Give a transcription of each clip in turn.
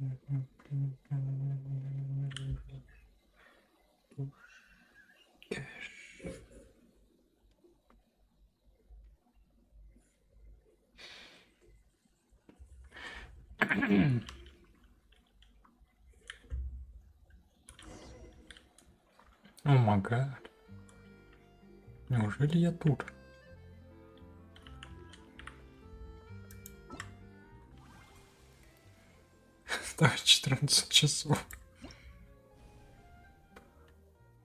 О май гад. Неужели я тут? Так, 14 часов.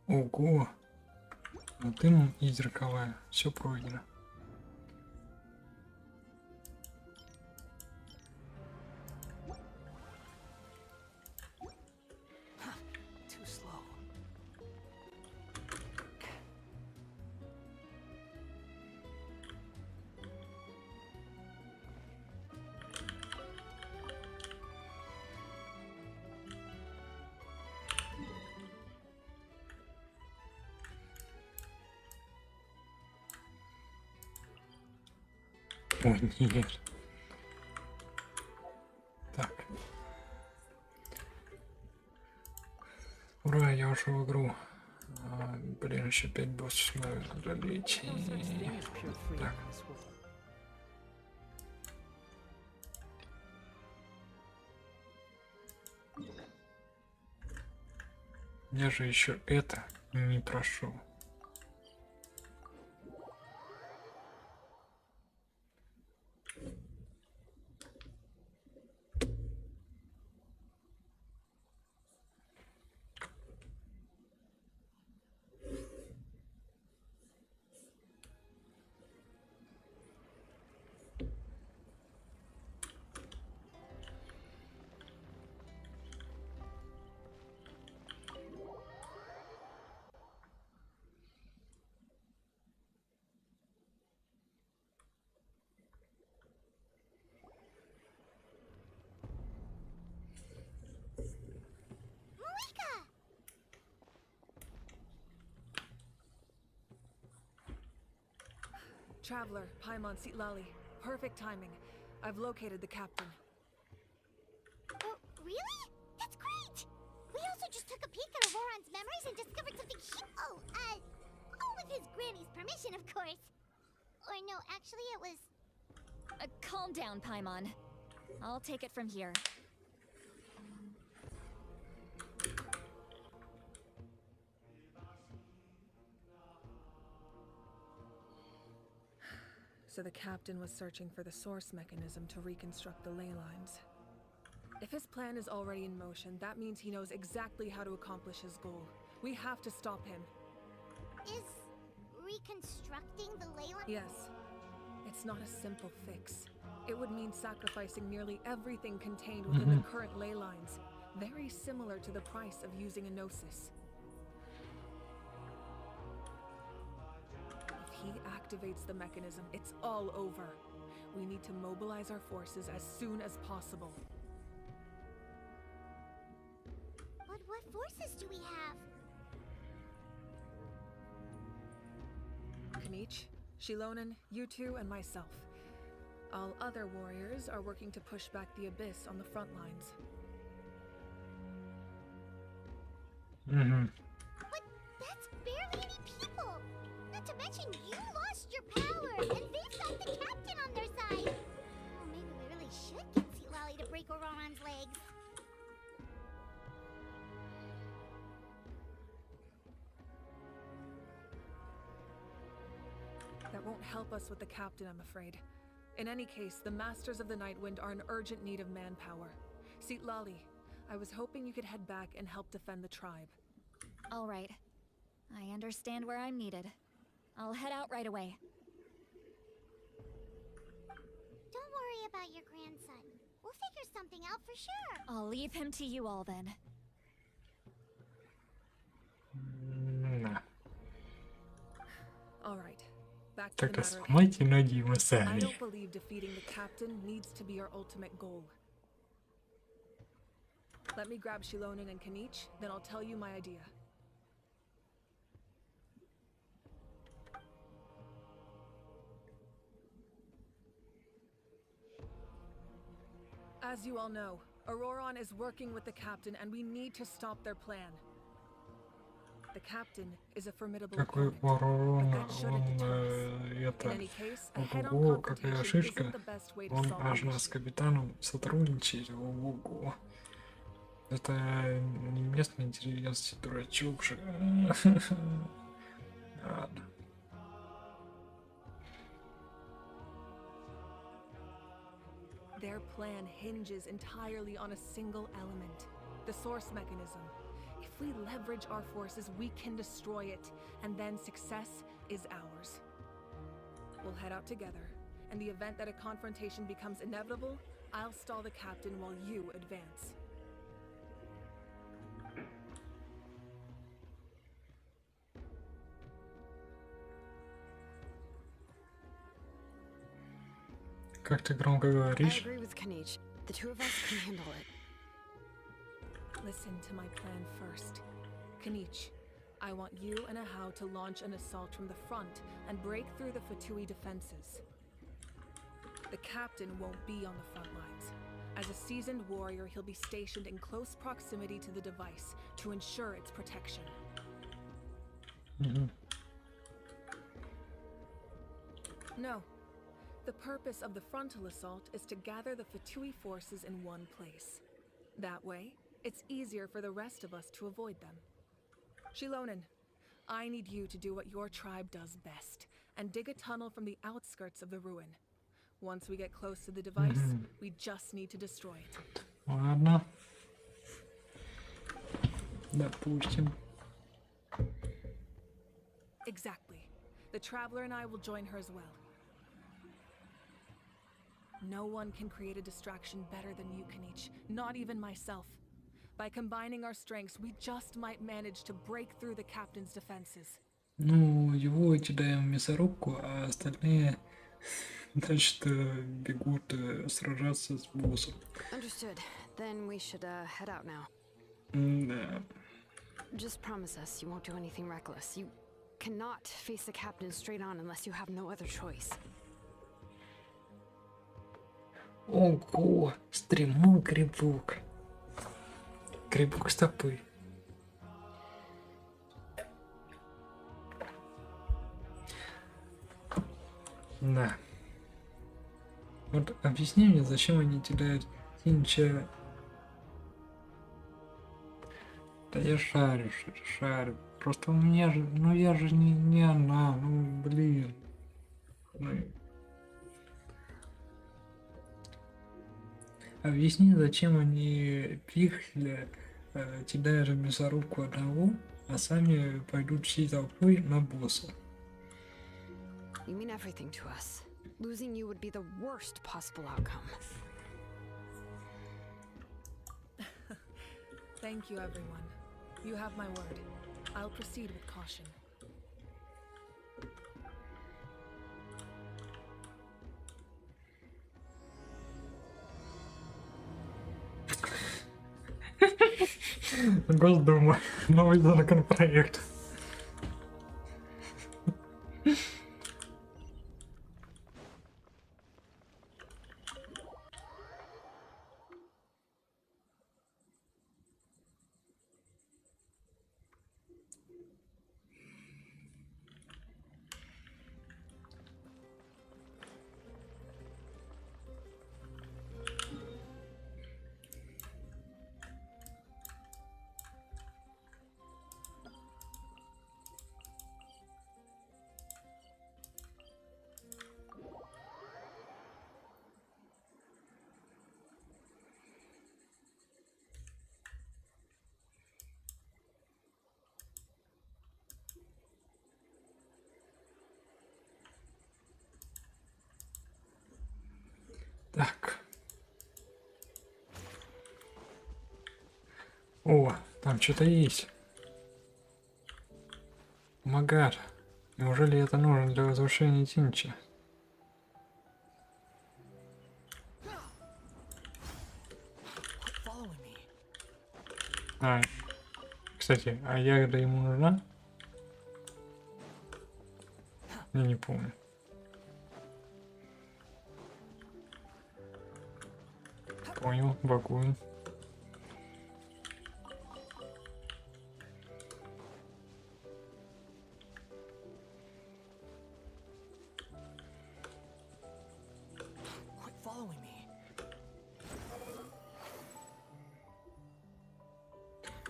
Ого. Вот им и зеркалая. Все пройдено. Ой, нет. Так. Ура, я ушел в игру. Блин, еще 5 боссов надо одолеть. Так. Я же еще это не прошел. Traveler, Paimon Sitlali. Perfect timing. I've located the captain. Oh, really? That's great! We also just took a peek at Auroran's memories and discovered something all with his granny's permission, of course. Or no, actually it was... Calm down, Paimon. I'll take it from here. So the captain was searching for the source mechanism to reconstruct the ley lines. If his plan is already in motion, that means he knows exactly how to accomplish his goal. We have to stop him. Is reconstructing the ley line? Yes. It's not a simple fix. It would mean sacrificing nearly everything contained within the current ley lines. Very similar to the price of using a gnosis. If he activates the mechanism, it's all over. We need to mobilize our forces as soon as possible. But what forces do we have? Kanich, Shilonen, you two, and myself. All other warriors are working to push back the Abyss on the front lines. But that's barely any people! Not to mention you lost your power, and they've got the captain on their side! Oh, maybe we really should get Sitlali to break Auroran's legs. That won't help us with the captain, I'm afraid. In any case, the Masters of the Nightwind are in urgent need of manpower. Sitlali, I was hoping you could head back and help defend the tribe. All right. I understand where I'm needed. I'll head out right away. Don't worry about your grandson. We'll figure something out for sure. I'll leave him to you all then. All right. Back to Так, the а matter at hand. сломайте ноги ему I сами. don't believe defeating the captain needs to be our ultimate goal. Let me grab Shilonen and Kanich, then I'll tell you my idea. As you all know, Auroron is working with the captain, and we need to stop their plan. The captain is a formidable Какой opponent, ворон, but that shouldn't он deter us. In это... any case, a head-on Ого, какая confrontation шишка. isn't the best way to Он solve the аж с issue. капитаном сотрудничает. Ого. Это не местный деревенский дурачок же. Ладно. Their plan hinges entirely on a single element, the source mechanism. If we leverage our forces, we can destroy it, and then success is ours. We'll head out together. In the event that a confrontation becomes inevitable, I'll stall the captain while you advance. Как ты громко I говоришь? agree with Kanich. The two of us can handle it. Listen to my plan first. Kanich, I want you and Ahau to launch an assault from the front and break through the Fatui defenses. The captain won't be on the front lines. As a seasoned warrior, he'll be stationed in close proximity to the device to ensure its protection. No. The purpose of the frontal assault is to gather the Fatui forces in one place. That way, it's easier for the rest of us to avoid them. Shilonen, I need you to do what your tribe does best, and dig a tunnel from the outskirts of the ruin. Once we get close to the device, we just need to destroy it. Ладно. Допустим. Exactly. The Traveler and I will join her as well. No one can create a distraction better than you, Kanich. Not even myself. By combining our strengths, we just might manage to break through the captain's defenses. Ну, его кидаем в мясорубку, а остальные, значит, бегут сражаться с боссом. Understood. Then we should head out now. Да. Just promise us you won't do anything reckless. You cannot face the captain straight on unless you have no other choice. Ого, стремнул грибок. Грибок стопы. Да. Вот объясни мне, зачем они кидают Тинча. Да я шарю. Просто у меня же, ну я же не она, ну блин. Ну. Объясни, зачем они пихли, кидают в мясорубку одного, а сами пойдут всей толпой на босса. You mean everything to us. Losing you would be the worst possible outcome. Thank you, everyone. You have my word. I'll proceed with caution. Госдума. Новый законопроект. Так. О, там что-то есть. Магар. Неужели это нужно для возвышения Тинча? А, кстати, а ягода ему нужна? Я не помню. Понял, бакуем.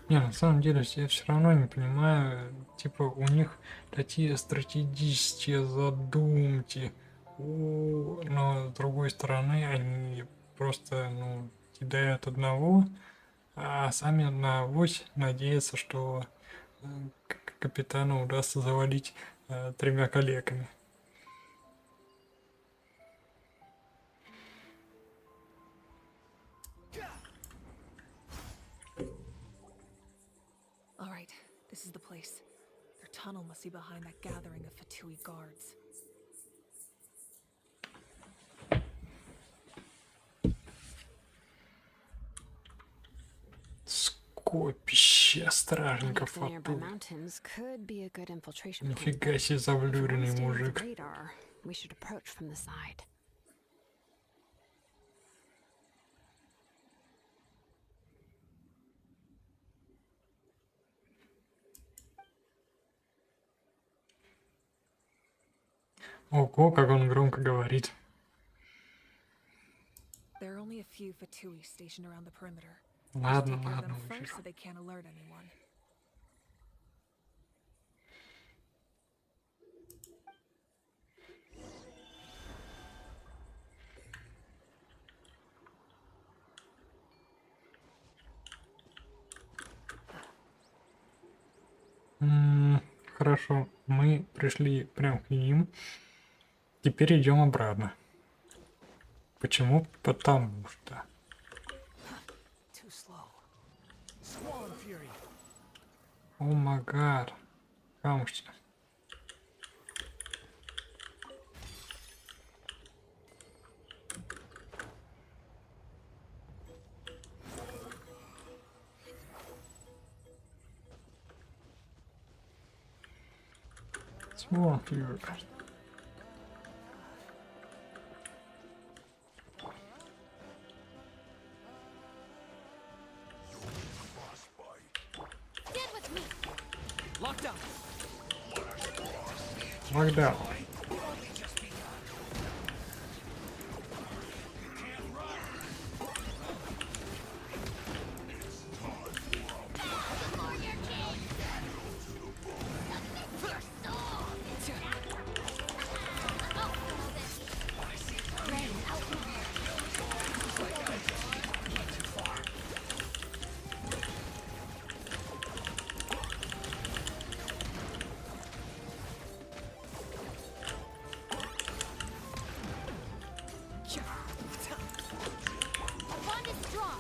Не, на самом деле я все равно не понимаю, типа у них такие стратегические задумки, но с другой стороны они просто, ну, кидают одного, а сами на авось надеются, что капитану удастся завалить тремя коллегами. All right, this is the place. Their tunnel must be behind that gathering of Fatui guards. Скопище стражников Nearby оттуда. mountains could be a good infiltration point. Нифига себе If we wanna заблюренный stay off the мужик. radar, we should approach from the side. Ого, как он громко говорит. There are only a few Fatui stationed around the perimeter. We should Ладно, take care of ладно, them first увижу. so they can't alert anyone. Хорошо, мы пришли прям к ним. Теперь идем обратно. Почему? Потому что. Too slow. Squall and fury. О май гад. Камушки. Смотри. Stand with me. Lockdown. Локдаун. Bond is strong.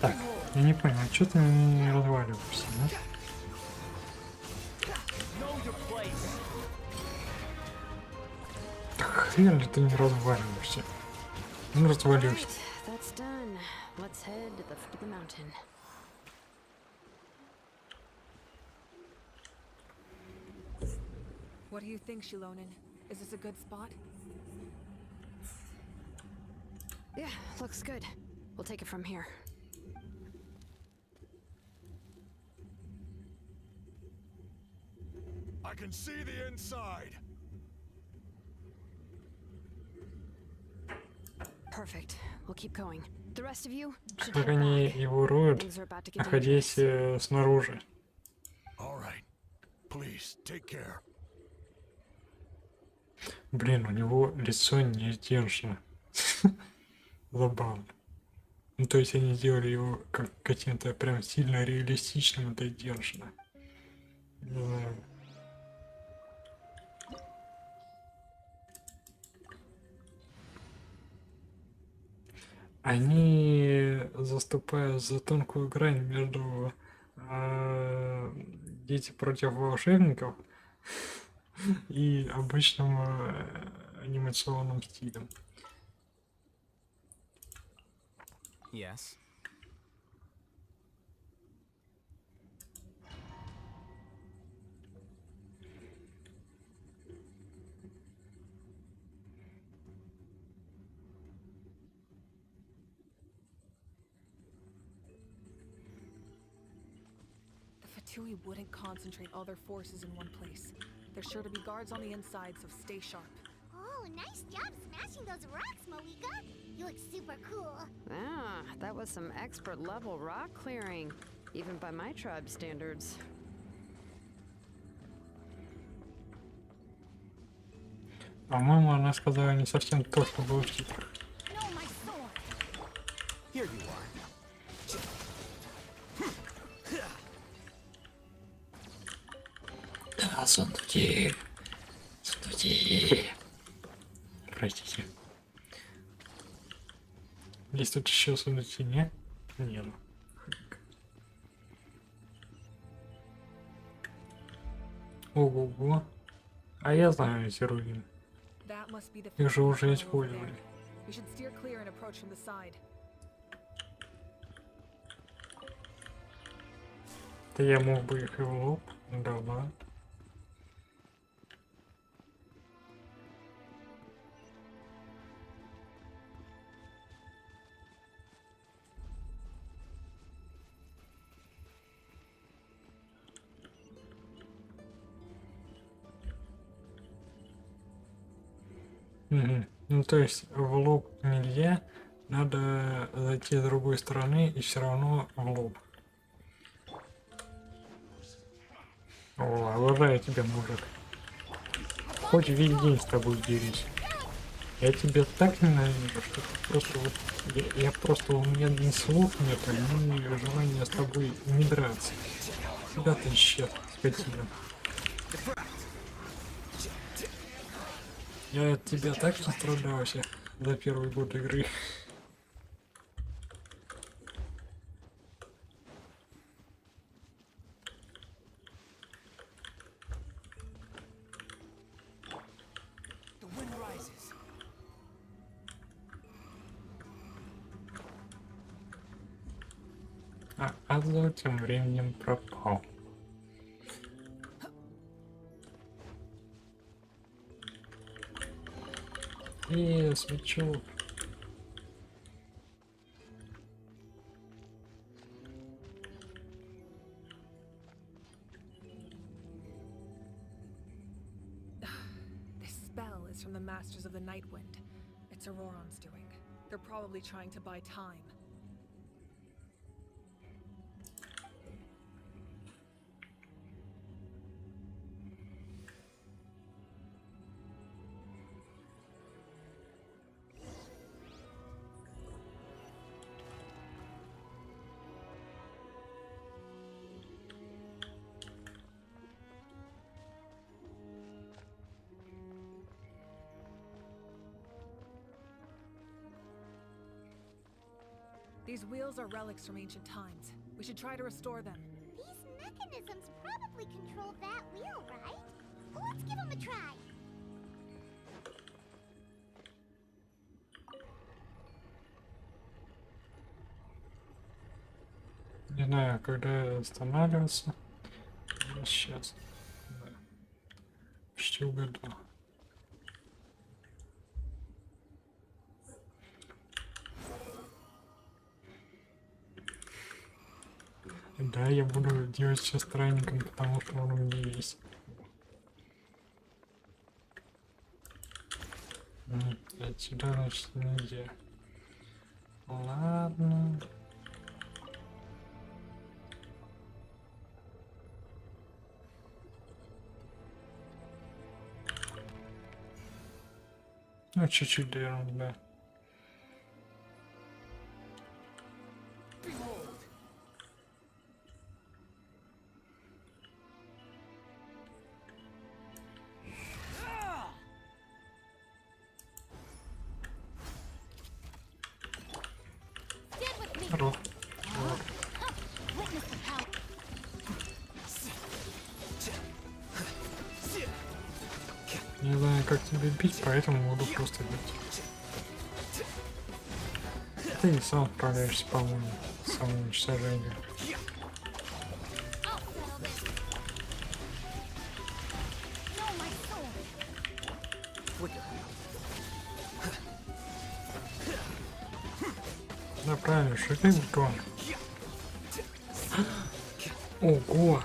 Так, я не понял, что ты не разваливаешься, да? Know your place. Да хрен ли ты не разваливаешься? Ну, развалился. Right, that's done. Let's head to the foot of the mountain. What do you think, Shilonen? Is this a good spot? Yeah, looks good. We'll take it from here. I can see the inside. Perfect. We'll keep going. The rest of you should Как head они back. его роют, Things are about to get находясь dangerous. снаружи. All right. Please take care. Блин, у него лицо не сдержано. Забавно. Ну, то есть они сделали его как каким-то прям сильно реалистичным, это сдержано. Не знаю. Они заступают за тонкую грань между дети против волшебников и обычным анимационным стилем. Yes. The Fatui wouldn't concentrate all their forces in one place. There's sure to be guards on the inside, so stay sharp. Oh, Oh, nice job smashing those rocks, Moika. You look super cool. Ah, that was some expert level rock clearing, even by my tribe standards. По-моему, она сказала не совсем то, что было в титрах. No, my sword. Here you are. Да, сундуки. Сундуки. Простите. Есть тут еще сундуки, не? Нет. Ого-го. А я знаю эти руины. That must be the Их же уже tunnel over использовали. there. We should steer clear and approach from the side. Да я мог бы их и в лоб. Да ладно. Мгм. Ну то есть в лоб нельзя, надо зайти с другой стороны и все равно в лоб. О, обожаю тебя, мужик. Хоть весь день с тобой дерись. Я тебя так ненавижу, что ты просто вот... Я просто, у меня ни слов нет, ни желания с тобой не драться. Куда ты исчез, скотина? Я от тебя так настрадался за первый год игры. The wind rises. А Азо тем временем пропал. Свечу. This spell is from the Masters of the Night Wind. It's Auroron's doing. They're probably trying to buy time. These wheels are relics from ancient times. We should try to restore them. These mechanisms probably control that wheel, right? Well, let's give them a try. Не знаю, когда останавливаться. Сейчас. Да. Почти угадал. Да, я буду делать все странником, потому что он у меня есть. Отсюда, значит, нельзя. Ладно. Ну, чуть-чуть, да. Хорош. Вот. Не знаю, как тебя бить, поэтому буду просто бить. Ты и сам справляешься, по-моему, с самоуничтожением. Да правильно, шагай в тон. Ого!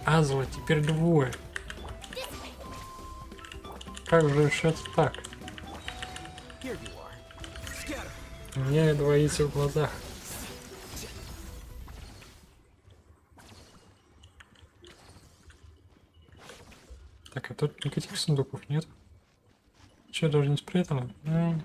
Азла теперь двое. Как же это так? Here you are. Scatter. У меня двоится в глазах. Так, а тут никаких сундуков нет. Че, даже не спрятано? Wait.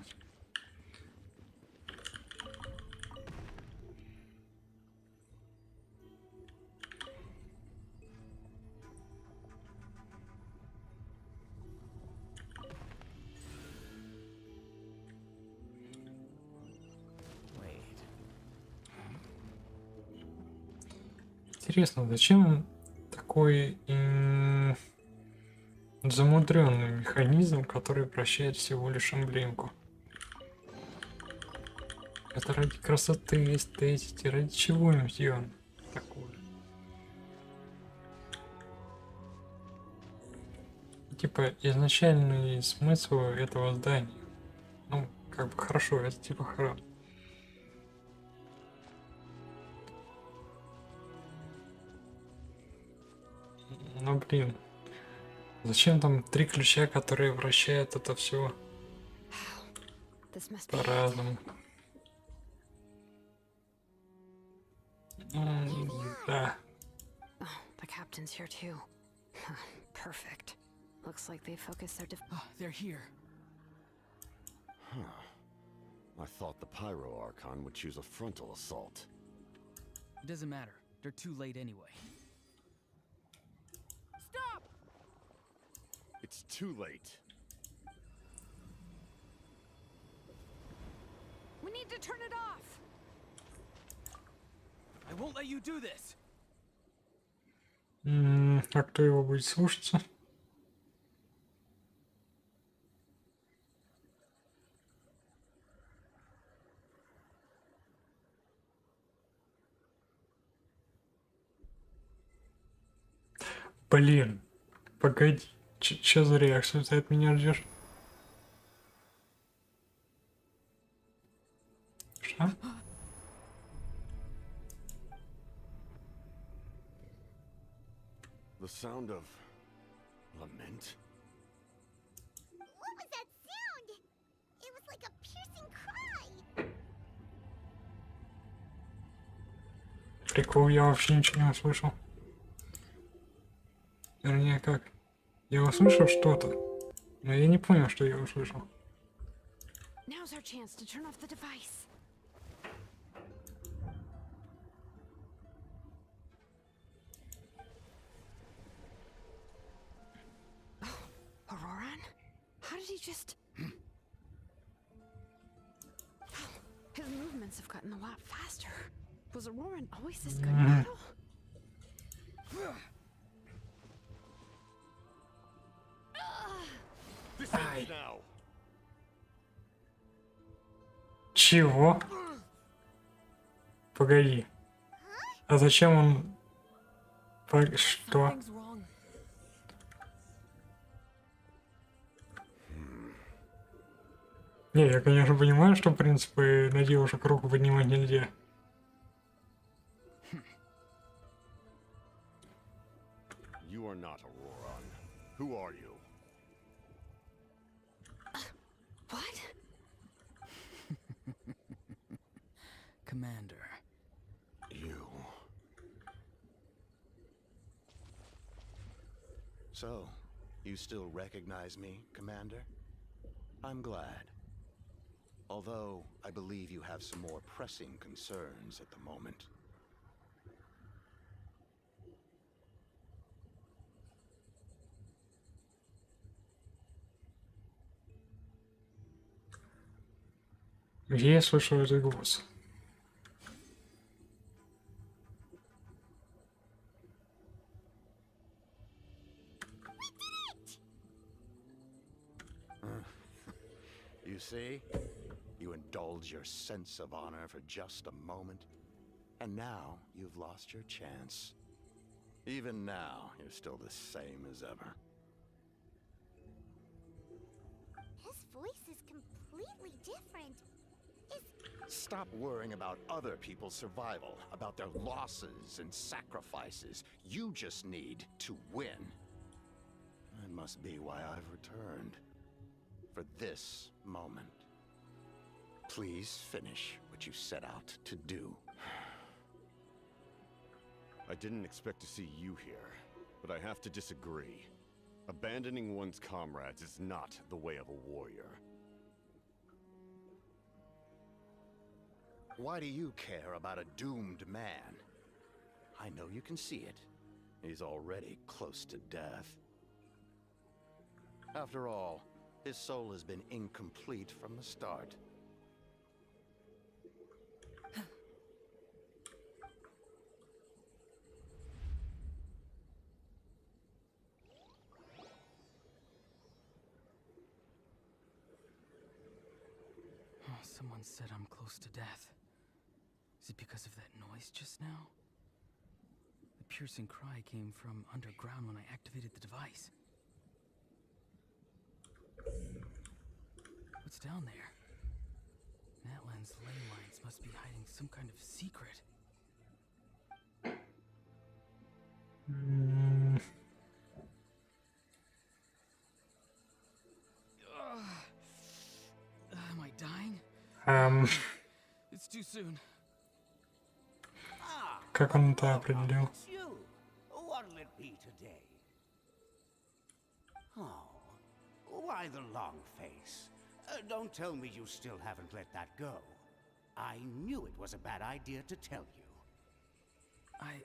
Интересно, зачем такой замудренный механизм, который вращает всего лишь эмблемку? Это ради красоты, эстетики, ради чего им сделано такое? Типа изначальный смысл этого здания. Ну, как бы хорошо, это типа храм. Ну блин. Zачем там 3 ключа, которые вращают это все This must be it. по-разному? Да. Oh, the captain's here too. Perfect. Looks like they focused their Ah, they're here. I thought the Pyro Archon would choose a frontal assault. It doesn't matter. They're too late anyway. Stop! It's too late. We need to turn it off. I won't let you do this. А кто его будет слушаться? Блин, погоди, чё за реакцию ты от меня ждешь? Что? The sound of lament? What was that sound? It was like a piercing cry. Прикол, я вообще ничего не услышал. Вернее, как? Я услышал что-то, но я не понял, что я услышал. Now's our chance to turn off the device. Oh, Auroran? How did he just... His movements have gotten a lot faster. Was Auroran always this good in battle? This ends now. Чего? Погоди. А зачем он... Что? Something's wrong. Не, я, конечно, понимаю, что, в принципе, на девушек руку поднимать нельзя. You are not Auroran. Who are you? What? Commander. You. So, you still recognize me, Commander? I'm glad. Although, I believe you have some more pressing concerns at the moment. Где я слышал этот голос? You see? You indulge your sense of honor for just a moment, and now you've lost your chance. Even now, you're still the same as ever. His voice is completely different. Stop worrying about other people's survival, about their losses and sacrifices. You just need to win. That must be why I've returned. For this moment. Please finish what you set out to do. I didn't expect to see you here, but I have to disagree. Abandoning one's comrades is not the way of a warrior. Why do you care about a doomed man? I know you can see it. He's already close to death. After all, his soul has been incomplete from the start. Someone said I'm close to death. Is it because of that noise just now? The piercing cry came from underground when I activated the device. What's down there? Natlan's ley lines must be hiding some kind of secret. Am I dying? It's too soon. Как он это определил? It's you. What'll it be today? Oh, why the long face? Don't tell me you still haven't let that go. I knew it was a bad idea to tell you. I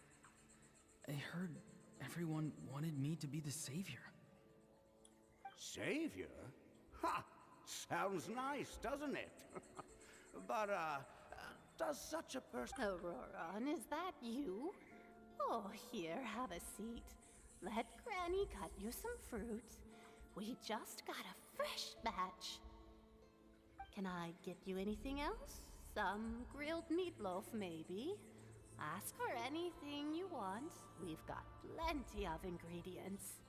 heard everyone wanted me to be the savior. Savior? Ha! Sounds nice, doesn't it? But, does such a person... Auroron, is that you? Oh, here, have a seat. Let Granny cut you some fruit. We just got a fresh batch. Can I get you anything else? Some grilled meatloaf, maybe? Ask for anything you want. We've got plenty of ingredients.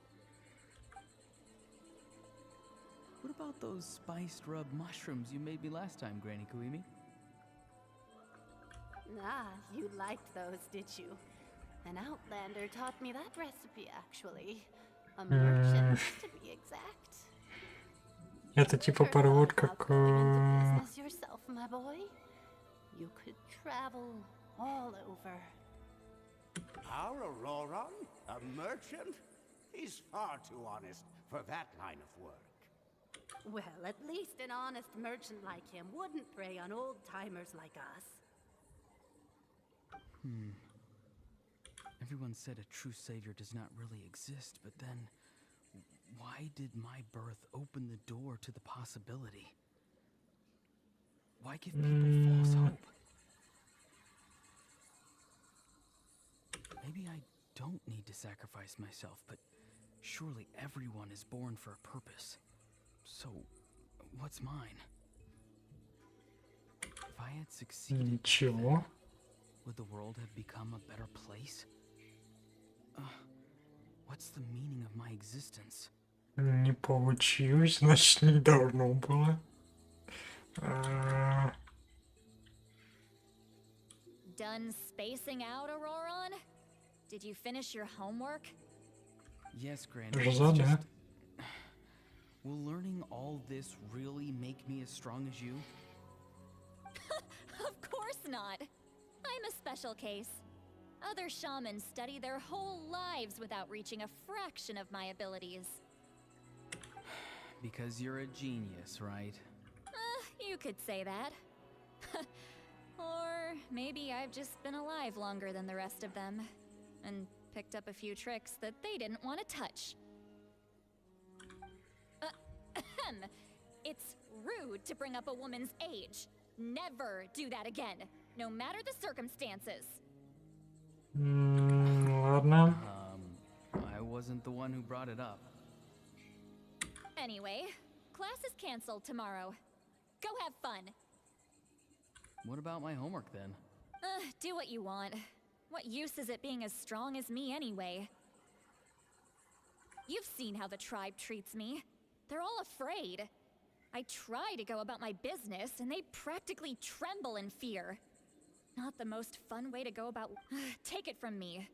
What about those spiced rub mushrooms you made me last time, Granny Kuimi? Ah, you liked those, did you? An outlander taught me that recipe, actually. A merchant, to be exact. Это типа перевод как... Business yourself, my boy. You could travel all over. Our Auroron? A merchant? He's far too honest for that line of work. Well, at least an honest merchant like him wouldn't prey on old-timers like us. Everyone said a true savior does not really exist, but then why did my birth open the door to the possibility? Why give people false hope? Maybe I don't need to sacrifice myself, but surely everyone is born for a purpose. So, what's mine? If I had succeeded, Ничего. would the world have become a better place? What's the meaning of my existence? Не получилось, значит не должно было. Done spacing out, Auroron? Did you finish your homework? Yes, Granny. Тоже it's задание. just... Will learning all this really make me as strong as you? Of course not. I'm a special case. Other shamans study their whole lives without reaching a fraction of my abilities. Because you're a genius, right? You could say that. Or maybe I've just been alive longer than the rest of them, and picked up a few tricks that they didn't want to touch. It's rude to bring up a woman's age. Never do that again, no matter the circumstances. Ладно. I wasn't the one who brought it up. Anyway, class is canceled tomorrow. Go have fun. What about my homework then? Do what you want. What use is it being as strong as me anyway? You've seen how the tribe treats me. They're all afraid. I try to go about my business, and they practically tremble in fear. Not the most fun way to go about... Take it from me.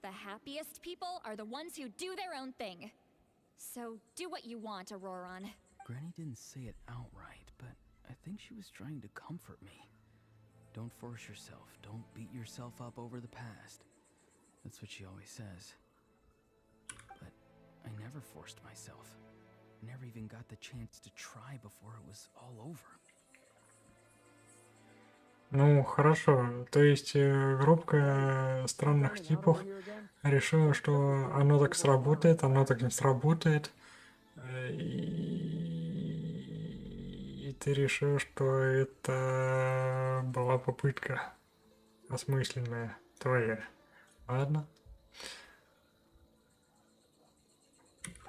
The happiest people are the ones who do their own thing. So do what you want, Auroron. Granny didn't say it outright, but I think she was trying to comfort me. Don't force yourself. Don't beat yourself up over the past. That's what she always says. But I never forced myself. Never even got the chance to try before it was all over. Ну, хорошо. То есть группа странных типов решила, что оно так сработает, оно так не сработает. И ты решил, что это была попытка осмысленная твоя. Ладно.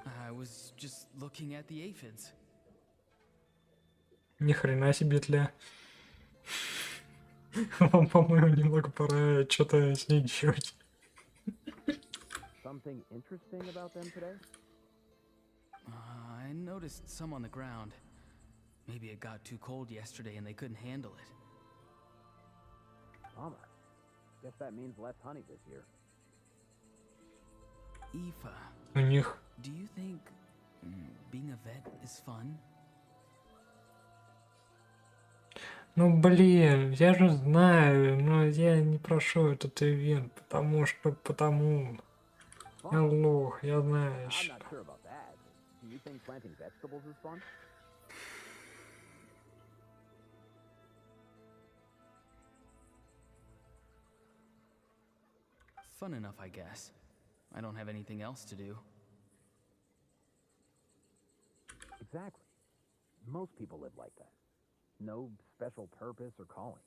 I was just looking at the aphids. Ни хрена себе тля. Вам, по-моему, немного пора что-то с ней делать. Something interesting about them today? I noticed some on the ground. Maybe it got too cold yesterday and they couldn't handle it. Bummer. Guess that means less honey this year. Aoife, У них do you think being a vet is fun? Ну блин, я же знаю, но я не прошу этот ивент, потому я лох, я знаю. I'm not sure about that. Do you think planting vegetables is fun? Fun enough, I guess. I don't have anything else to do. Exactly. Most people live like that. No special purpose or calling.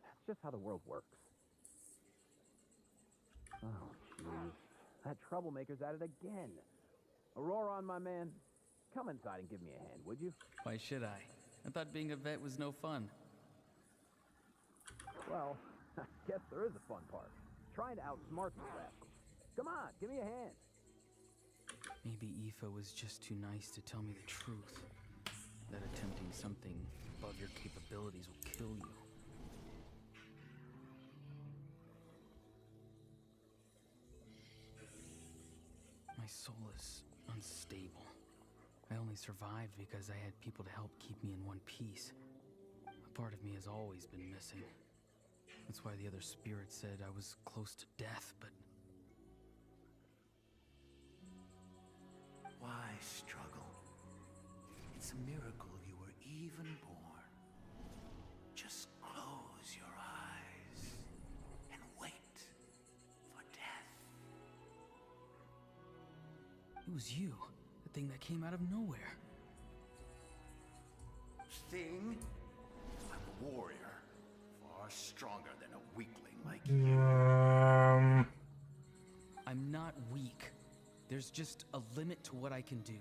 That's just how the world works. Oh, jeez. That troublemaker's at it again. Aurora, my man, come inside and give me a hand, would you? Why should I? I thought being a vet was no fun. Well, I guess there is a fun part. Trying to outsmart these rascals. Come on, give me a hand. Maybe Aoife was just too nice to tell me the truth. That attempting something above your capabilities will kill you. My soul is unstable. I only survived because I had people to help keep me in one piece. A part of me has always been missing. That's why the other spirits said I was close to death, but... Why struggle? It's a miracle you were even born. Just close your eyes and wait for death. It was you, the thing that came out of nowhere. Thing? I'm a warrior. Far stronger than a weakling like Um, I'm not weak. There's just a limit to what I can do.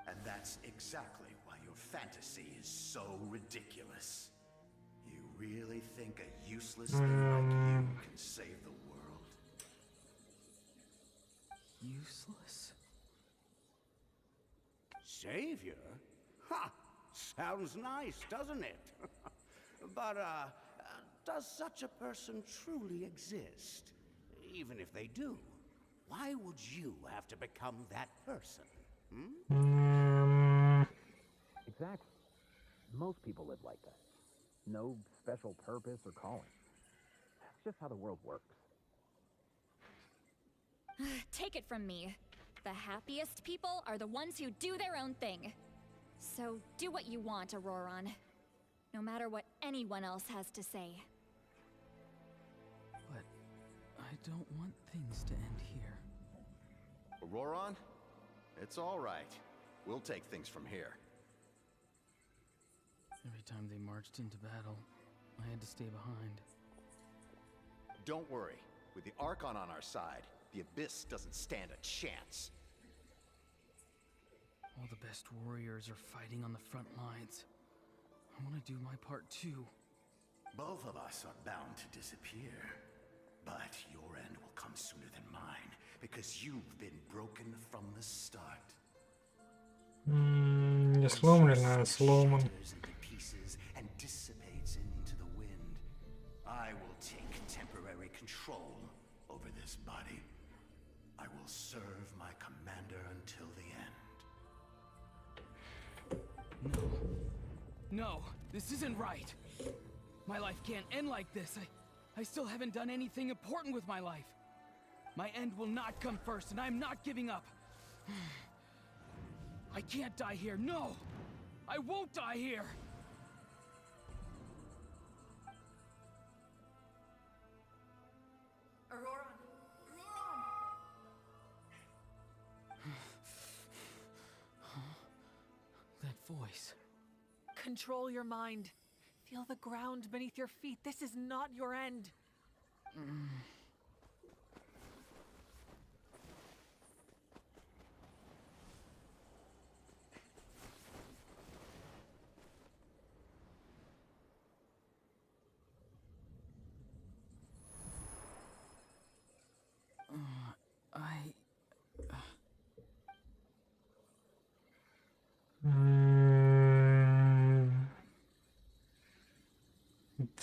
And that's exactly why your fantasy is so ridiculous. You really think a useless thing like you can save the world? Useless? Savior? Ha! Sounds nice, doesn't it? But, does such a person truly exist? Even if they do, why would you have to become that person? Exactly. Most people live like that. No special purpose or calling. That's just how the world works. Take it from me. The happiest people are the ones who do their own thing. So do what you want, Auroron. No matter what anyone else has to say. But I don't want things to end here. Auroron? It's all right. We'll take things from here. Every time they marched into battle, I had to stay behind. Don't worry. With the Archon on our side, the Abyss doesn't stand a chance. All the best warriors are fighting on the front lines. I want to do my part too. Both of us are bound to disappear. But your end will come sooner than mine, because you've been broken from the start. Не сломлено, а сломан. Into pieces and dissipates into the wind. I will take temporary control over this body. I will serve my commander until the end. No, this isn't right. My life can't end like this. I still haven't done anything important with my life. My end will not come first, and I'm not giving up. I can't die here. No! I won't die here! Auroran! That voice. Control your mind. Feel the ground beneath your feet. This is not your end.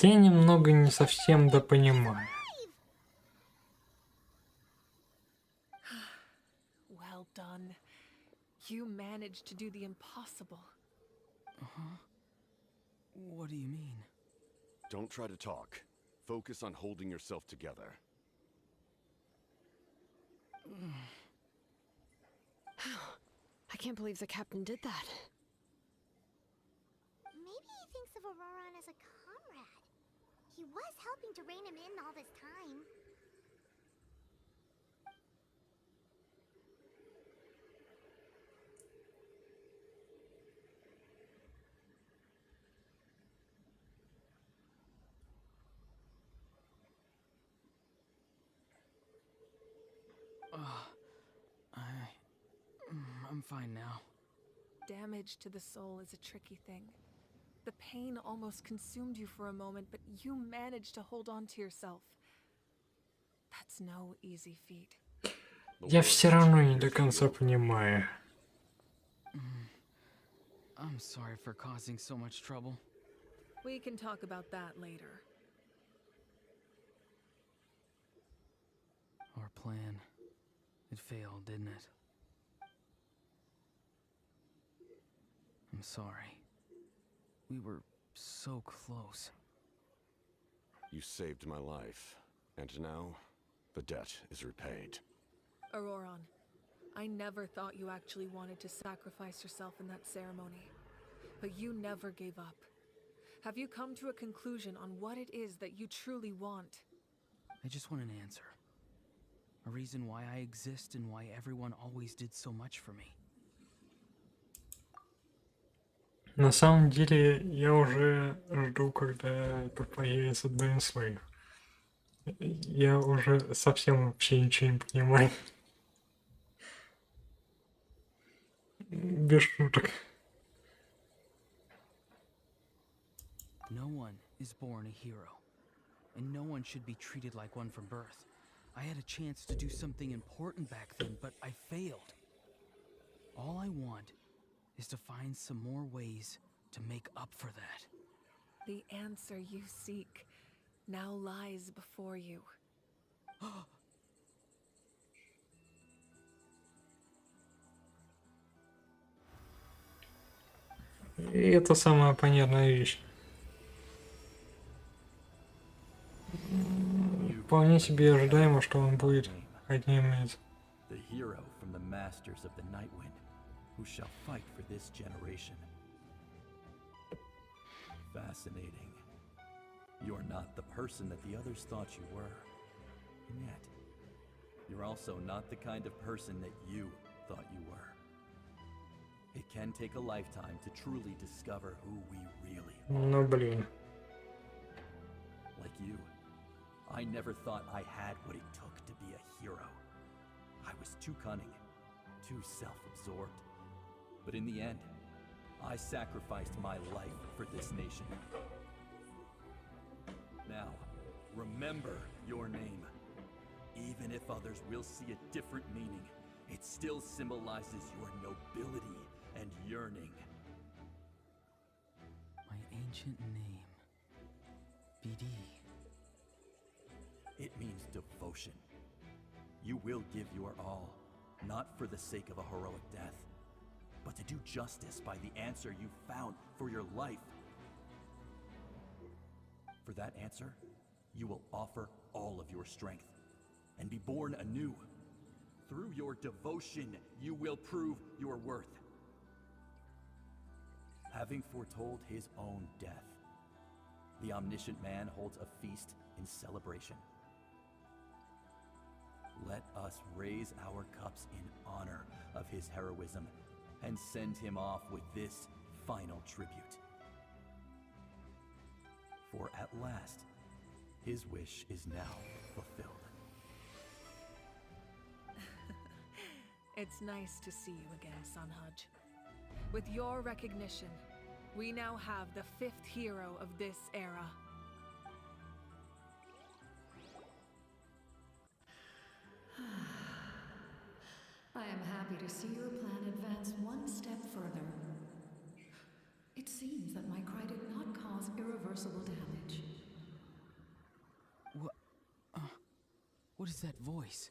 Я немного не совсем допонимаю. Well done. You managed to do the impossible. What do you mean? Don't try to talk. Focus on holding yourself together. I can't believe the captain did that. Maybe he thinks of Auroran as a comrade. He was helping to rein him in all this time. I'm fine now. Damage to the soul is a tricky thing. The pain almost consumed you for a moment, but you managed to hold on to yourself. That's no easy feat. Я все равно не до конца понимаю. I'm sorry for causing so much trouble. We can talk about that later. Our plan. It failed, didn't it? I'm sorry. We were so close. You saved my life, and now the debt is repaid. Auroran, I never thought you actually wanted to sacrifice yourself in that ceremony. But you never gave up. Have you come to a conclusion on what it is that you truly want? I just want an answer. A reason why I exist and why everyone always did so much for me. На самом деле, я уже жду, когда тут появится Дэн Слейв. Я уже совсем вообще ничего не понимаю. Без шуток. No one is born a hero, and no one should be treated like one from birth. I had a chance to do something important back then, but I failed. All I want is to find some more ways to make up for that. The answer you seek now lies before you. И это самая понятная вещь. Вполне себе ожидаемо, что он будет одним из... The hero from the masters of the Nightwind, who shall fight for this generation. Fascinating. You're not the person that the others thought you were. And yet, you're also not the kind of person that you thought you were. It can take a lifetime to truly discover who we really are. Ну блин. Like you, I never thought I had what it took to be a hero. I was too cunning, too self-absorbed. But in the end, I sacrificed my life for this nation. Now, remember your name. Even if others will see a different meaning, it still symbolizes your nobility and yearning. My ancient name. BD. It means devotion. You will give your all, not for the sake of a heroic death, but to do justice by the answer you found for your life. For that answer, you will offer all of your strength and be born anew. Through your devotion, you will prove your worth. Having foretold his own death, the omniscient man holds a feast in celebration. Let us raise our cups in honor of his heroism and send him off with this final tribute. For at last, his wish is now fulfilled. It's nice to see you again, Sunhudge. With your recognition, we now have the 5th hero of this era. I am happy to see your plan advance one step further. It seems that my cry did not cause irreversible damage. What is that voice?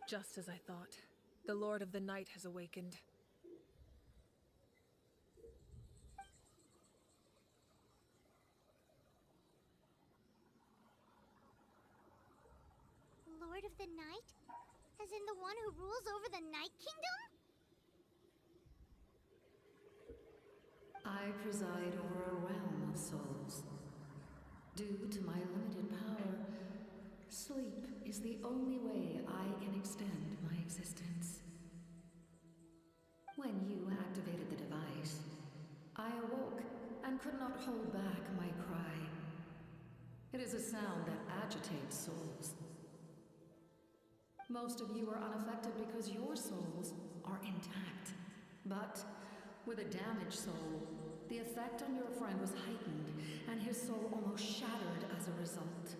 Just as I thought. The Lord of the Night has awakened. Lord of the Night? As in the one who rules over the Night Kingdom? I preside over a realm of souls. Due to my limited power, sleep is the only way I can extend my existence. When you activated the device, I awoke and could not hold back my cry. It is a sound that agitates souls. Most of you are unaffected because your souls are intact. But with a damaged soul, the effect on your friend was heightened, and his soul almost shattered as a result.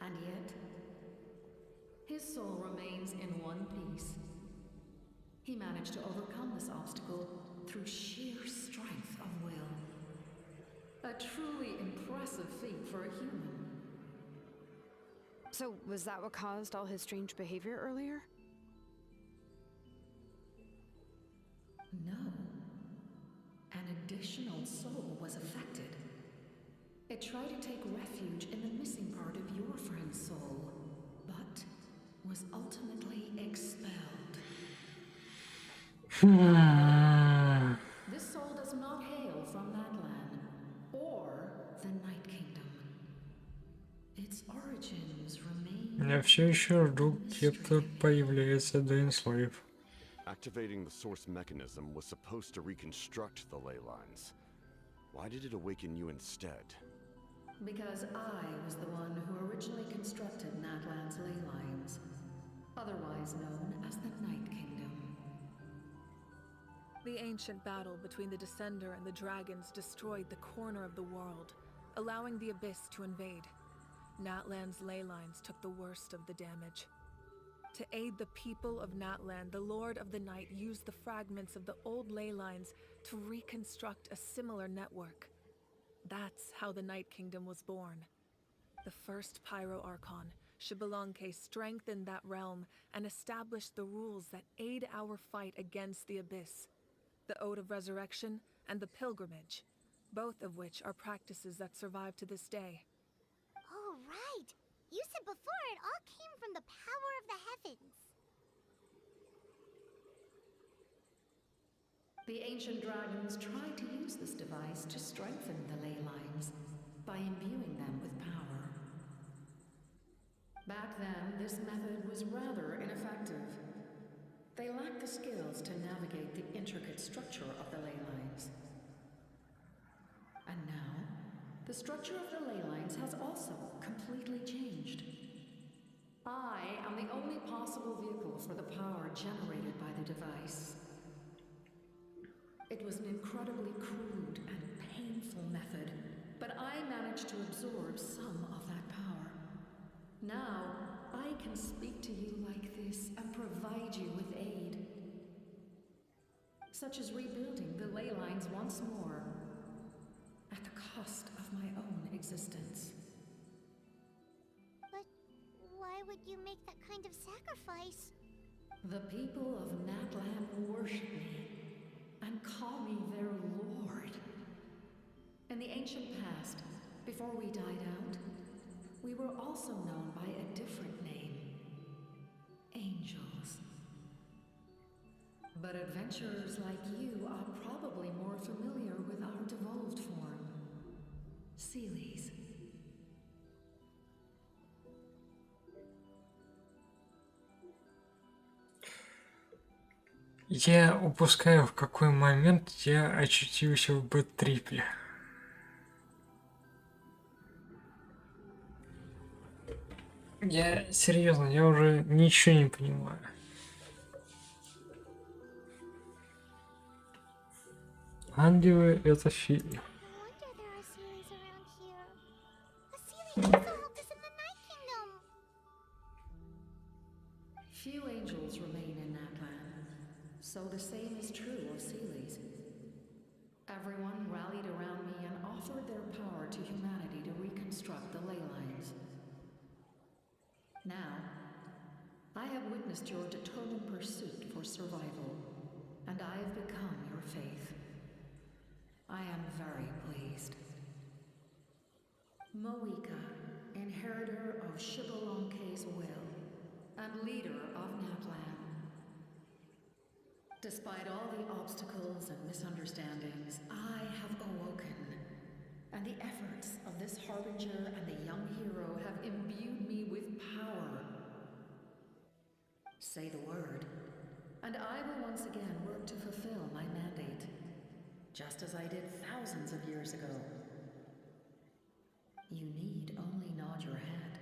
And yet, his soul remains in one piece. He managed to overcome this obstacle through sheer strength of will. A truly impressive feat for a human. So, was that what caused all his strange behavior earlier? No. An additional soul was affected. It tried to take refuge in the missing part of your friend's soul, but was ultimately expelled. This soul does not hail from that land, or the Night Kingdom. Its origins remain... Я все еще жду, где-то появляется Dainsleif. Activating the source mechanism was supposed to reconstruct the ley lines. Why did it awaken you instead? Because I was the one who originally constructed Natlan's ley lines, otherwise known as the Night Kingdom. The ancient battle between the Descender and the dragons destroyed the corner of the world, allowing the Abyss to invade. Natlan's ley lines took the worst of the damage. To aid the people of Natlan, the Lord of the Night used the fragments of the old ley lines to reconstruct a similar network. That's how the Night Kingdom was born. The first Pyro Archon, Xbalanque, strengthened that realm and established the rules that aid our fight against the Abyss. The Ode of Resurrection and the Pilgrimage, both of which are practices that survive to this day. Oh, right! You said before it all came from the power of the heavens. The ancient dragons tried to use this device to strengthen the ley lines by imbuing them with power. Back then, this method was rather ineffective. They lacked the skills to navigate the intricate structure of the ley lines. And now, the structure of the ley lines has also completely changed. I am the only possible vehicle for the power generated by the device. It was an incredibly crude and painful method, but I managed to absorb some of that power. Now, I can speak to you like this and provide you with aid. Such as rebuilding the ley lines once more, at the cost of my own existence. But why would you make that kind of sacrifice? The people of Natlan worship me and call me their lord. In the ancient past, before we died out, we were also known by a different name. Angels. But adventurers like you are probably more familiar with our devolved form. Sealies. Я упускаю, в какой момент я очутился в бэт-трипе. Я серьезно, я уже ничего не понимаю. Ангелы — это фильм. Few angels remain in Natlan, so the same is true of Sealies. Everyone rallied around me and offered their power to humanity to reconstruct the ley lines. Now, I have witnessed your determined pursuit for survival, and I have become your faith. I am very pleased. Moika, inheritor of Shibalonke's will, and leader of Natlan. Despite all the obstacles and misunderstandings, I have awoken, and the efforts of this harbinger and the young hero have imbued me with power. Say the word, and I will once again work to fulfill my mandate, just as I did thousands of years ago. You need only nod your head.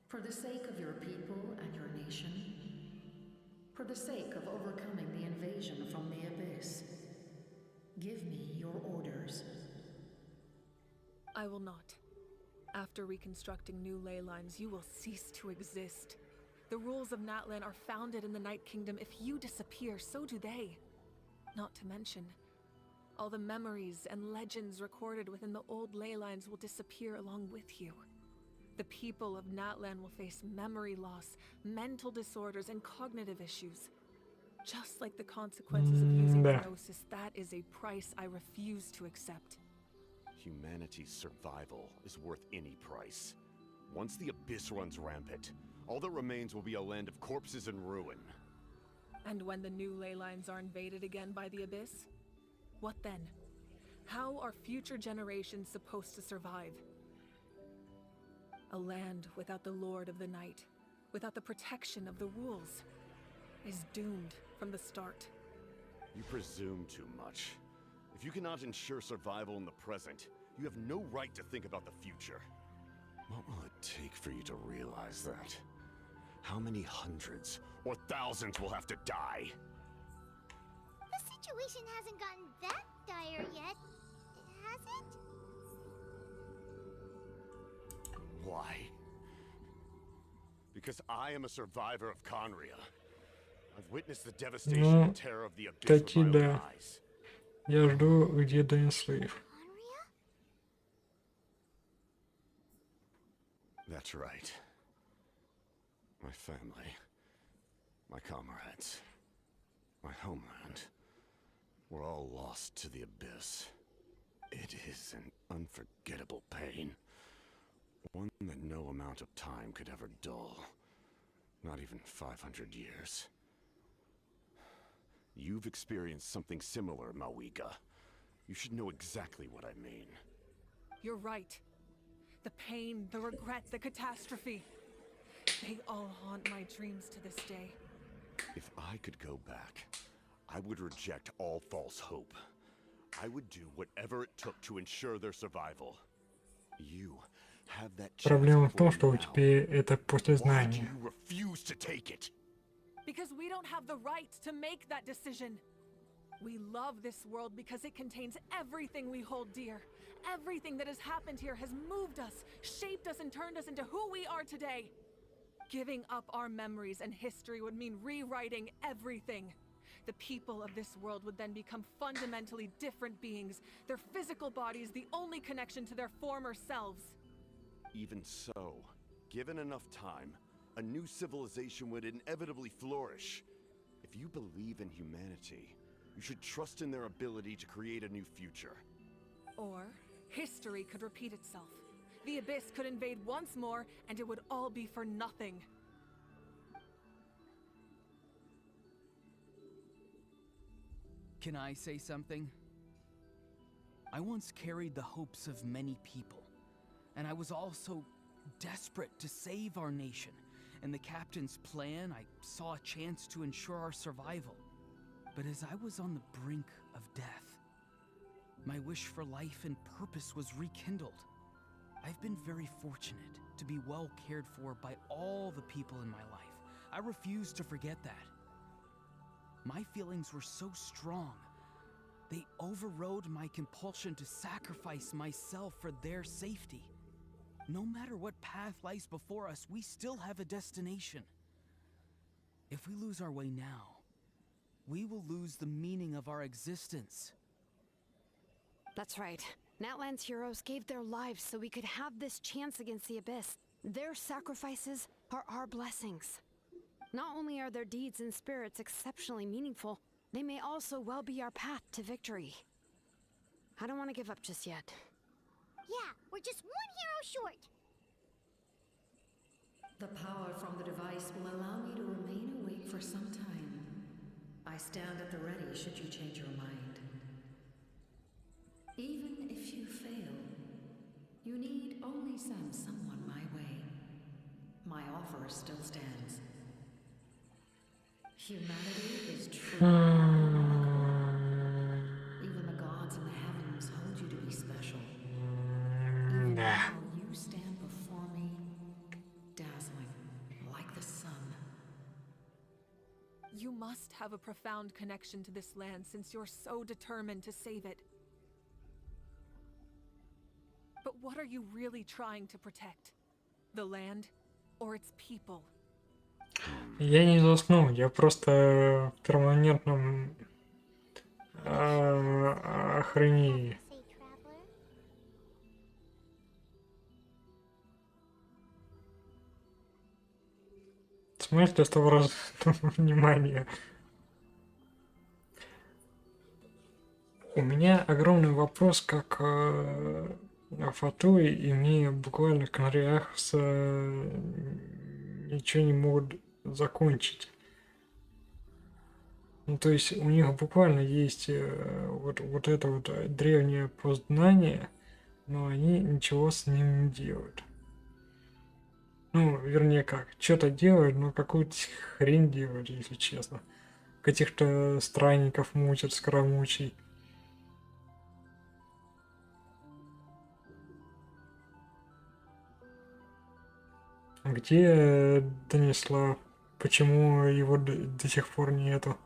For the sake of your people and your nation, for the sake of overcoming the invasion from the Abyss, give me your orders. I will not. After reconstructing new ley lines, you will cease to exist. The rules of Natlan are founded in the Night Kingdom. If you disappear, so do they. Not to mention, all the memories and legends recorded within the old ley lines will disappear along with you. The people of Natlan will face memory loss, mental disorders, and cognitive issues. Just like the consequences of using hypnosis, that is a price I refuse to accept. Humanity's survival is worth any price. Once the Abyss runs rampant, all that remains will be a land of corpses and ruin. And when the new ley lines are invaded again by the Abyss? What then? How are future generations supposed to survive? A land without the Lord of the Night, without the protection of the rules, is doomed from the start. You presume too much. If you cannot ensure survival in the present, you have no right to think about the future. What will it take for you to realize that? How many hundreds or thousands will have to die? The situation hasn't gotten that dire yet, has it? Why? Because I am a survivor of Conria. I've witnessed the devastation and terror of the Abyss with my own eyes. Я жду, где Дэнслив. That's right. My family, my comrades, my homeland, were all lost to the Abyss. It is an unforgettable pain. One that no amount of time could ever dull. Not even 500 years. You've experienced something similar, Mawika. You should know exactly what I mean. You're right. The pain, the regret, the catastrophe. They all haunt my dreams to this day. If I could go back, I would reject all false hope. I would do whatever it took to ensure their survival. You have that chance. Проблема в том, что у тебя это после Why do знания. you refuse to take it? Because we don't have the right to make that decision. We love this world because it contains everything we hold dear. Everything that has happened here has moved us, shaped us, and turned us into who we are today. Giving up our memories and history would mean rewriting everything. The people of this world would then become fundamentally different beings, their physical bodies the only connection to their former selves. Even so, given enough time, a new civilization would inevitably flourish. If you believe in humanity, you should trust in their ability to create a new future. Or history could repeat itself. The Abyss could invade once more, and it would all be for nothing. Can I say something? I once carried the hopes of many people, and I was also desperate to save our nation. In the captain's plan, I saw a chance to ensure our survival. But as I was on the brink of death, my wish for life and purpose was rekindled. I've been very fortunate to be well cared for by all the people in my life. I refuse to forget that. My feelings were so strong, they overrode my compulsion to sacrifice myself for their safety. No matter what path lies before us, we still have a destination. If we lose our way now, we will lose the meaning of our existence. That's right. Natlan's heroes gave their lives so we could have this chance against the Abyss. Their sacrifices are our blessings. Not only are their deeds and spirits exceptionally meaningful, they may also well be our path to victory. I don't want to give up just yet. Yeah, we're just one hero short. The power from the device will allow me to remain awake for some time. I stand at the ready should you change your mind. Even if you fail, you need only send someone my way. My offer still stands. Humanity is truly remarkable. Even the gods in the heavens hold you to be special. Even now you stand before me, dazzling like the sun. You must have a profound connection to this land since you're so determined to save it. But what are you really trying to protect? The land or its people? Я не заснул, я просто в перманентном охренении. В смысле, что выражает внимание? У меня огромный вопрос, как Фатуи, имея буквально Канариахс, ничего не могут закончить. Ну, то есть у них буквально есть вот это вот древнее познание, но они ничего с ним не делают. Ну, вернее как, что-то делают, но какую-то хрень делают, если честно. Каких-то странников мучат, скоромучий. Где Данислав? Почему его до сих пор нету?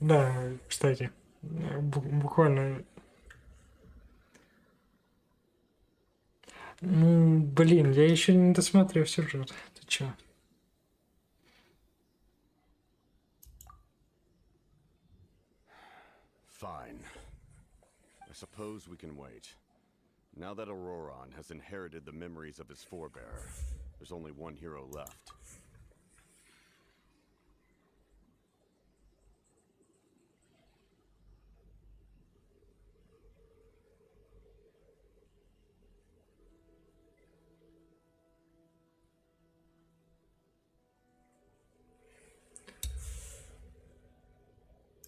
Да, кстати, буквально... Ну, блин, я еще не досмотрел сюжет. Ты чё? Fine. I suppose we can wait. Now that Auroron has inherited the memories of his forebearer, there's only one hero left.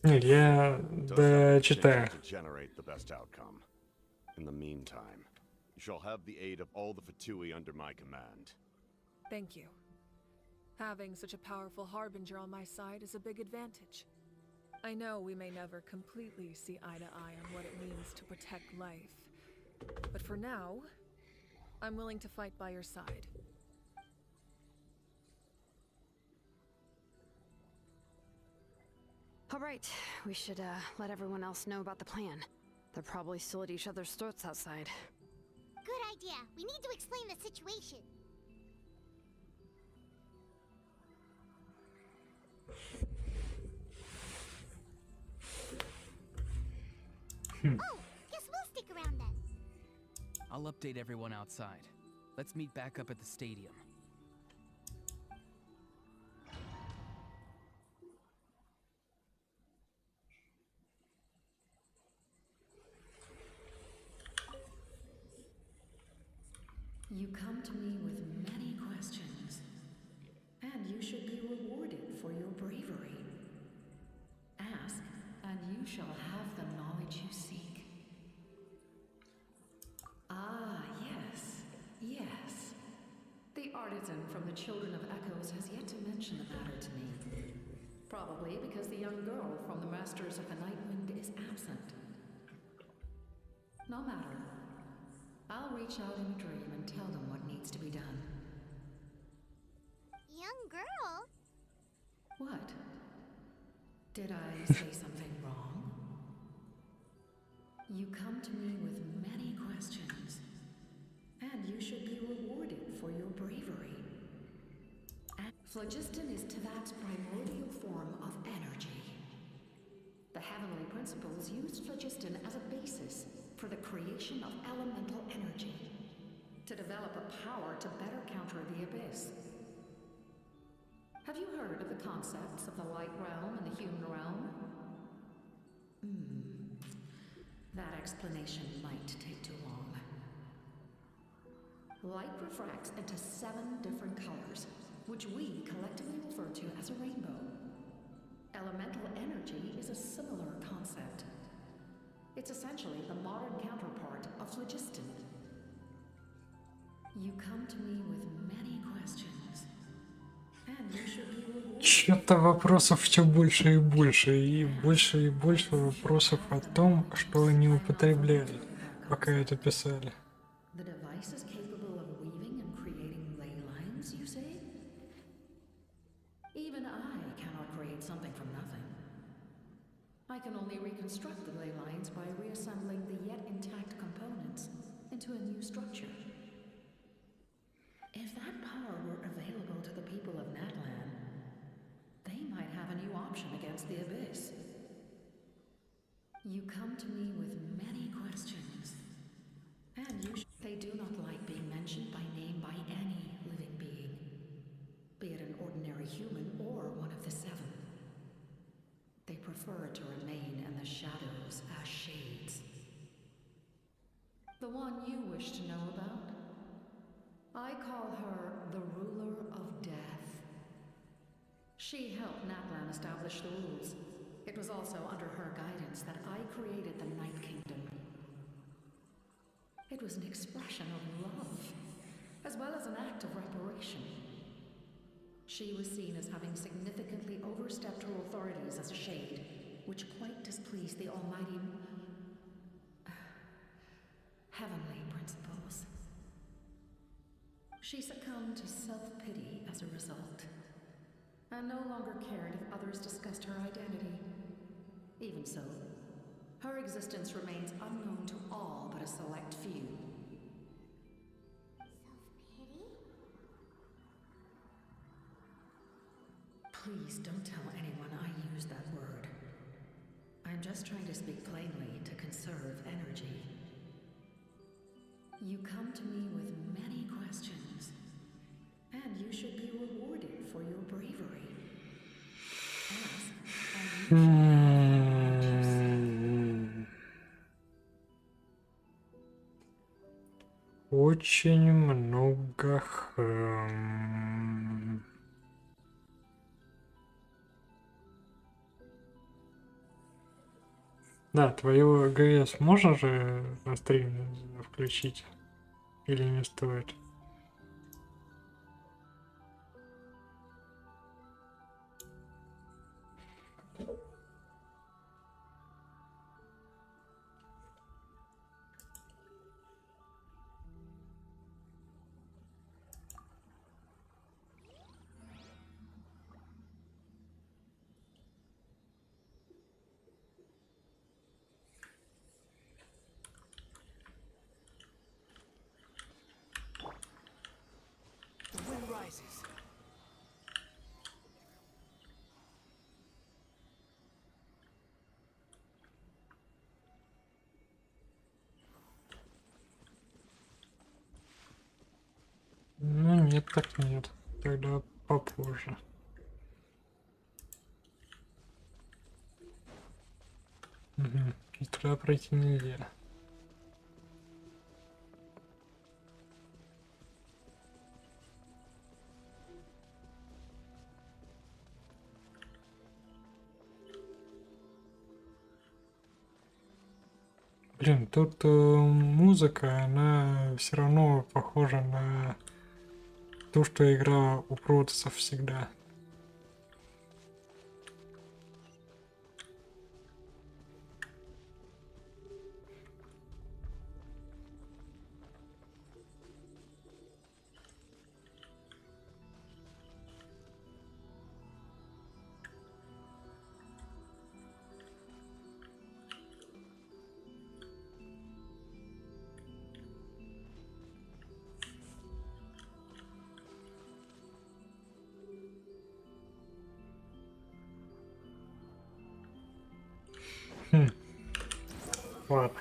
Я дочитаю. Generate the best outcome. In the meantime, you shall have the aid of all the Fatui under my command. Thank you. Having such a powerful harbinger on my side is a big advantage. I know we may never completely see eye to eye on what it means to protect life, but for now, I'm willing to fight by your side. All right, we should let everyone else know about the plan. They're probably still at each other's throats outside. Good idea. We need to explain the situation. Oh, guess we'll stick around then. I'll update everyone outside. Let's meet back up at the stadium. You come to me with many questions, and you should be rewarded for your bravery. Ask, and you shall have the knowledge you seek. Ah, yes, yes. The artisan from the Children of Echoes has yet to mention the matter to me. Probably because the young girl from the Masters of the Night Wind is absent. No matter. I'll reach out in a dream and tell them what needs to be done. Young girl? What? Did I say something wrong? You come to me with many questions, and you should be rewarded for your bravery. Phlogiston is Teyvat's primordial form of energy. The heavenly principles used phlogiston as a basis for the creation of elemental energy, to develop a power to better counter the abyss. Have you heard of the concepts of the light realm and the human realm? That explanation might take too long. Light refracts into 7 different colors, which we collectively refer to as a rainbow. Elemental energy is a similar concept. It's essentially the modern counterpart of phlogiston. You come to me with many questions, and you should be rewarded. Что-то вопросов все больше и больше вопросов о том, что они употребляли, пока это писали. The device is capable of weaving and creating ley lines, you say? Even I cannot create something from nothing. I can only reconstruct the ley lines by reassembling the yet intact components into a new structure. If that power were available to the people of Natlan, they might have a new option against the Abyss. You come to me with many questions, and they do not like being mentioned by name by any living being, be it an ordinary human or one of the 7. They prefer to remain in the shadows as shades. The one you wish to know about? I call her the Ruler of Death. She helped Natlan establish the rules. It was also under her guidance that I created the Night Kingdom. It was an expression of love, as well as an act of reparation. She was seen as having significantly overstepped her authorities as a shade, which quite displeased the almighty heavenly principles. She succumbed to self-pity as a result, and no longer cared if others discussed her identity. Even so, her existence remains unknown to all but a select few. Self-pity? Please don't tell anyone I use that word. I'm just trying to speak plainly to conserve energy. You come to me with many questions, and you should be rewarded for your bravery. Ask, and you shall have what you seek. Очень много Да, твою ГС можно же на стриме включить? Или не стоит? The wind rises. нет, так нет. Тогда попозже. Угу. И туда пройти нельзя. Блин, тут музыка, она все равно похожа на то, что игра у Протасов всегда. Ладно.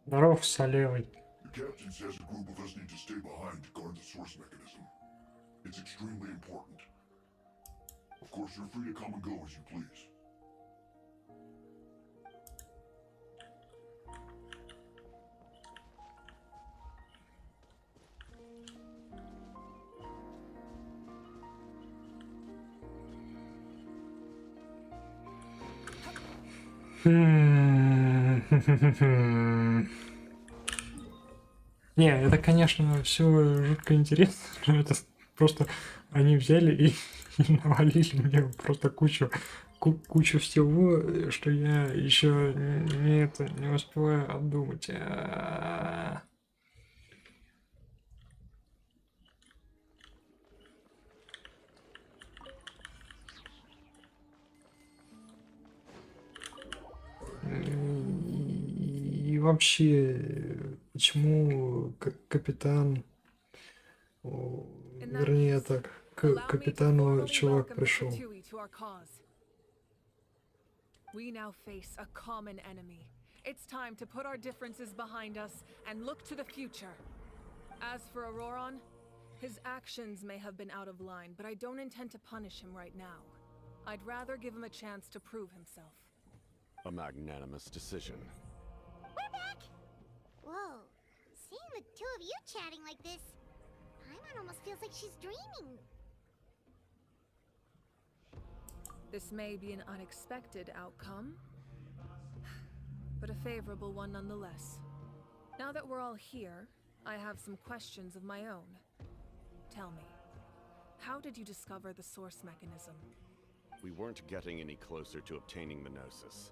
Здоров, Солевый. Your captain says a group of us need to stay behind to guard the source mechanism. It's extremely important. Of course, you're free to come and go as you please. Не, это, конечно, все жутко интересно, но это просто они взяли и навалили мне просто кучу всего, что я еще не успеваю обдумать. И вообще, почему капитан, вернее так, к капитану чувак пришел? We now face a common enemy. It's time to put our differences behind us and look to the future. As for Auroron, his actions may have been out of line, but I don't intend to punish him right now. I'd rather give him a chance to prove himself. A magnanimous decision. We're back! Whoa, seeing the two of you chatting like this, Paimon almost feels like she's dreaming. This may be an unexpected outcome, but a favorable one nonetheless. Now that we're all here, I have some questions of my own. Tell me, how did you discover the source mechanism? We weren't getting any closer to obtaining the Gnosis,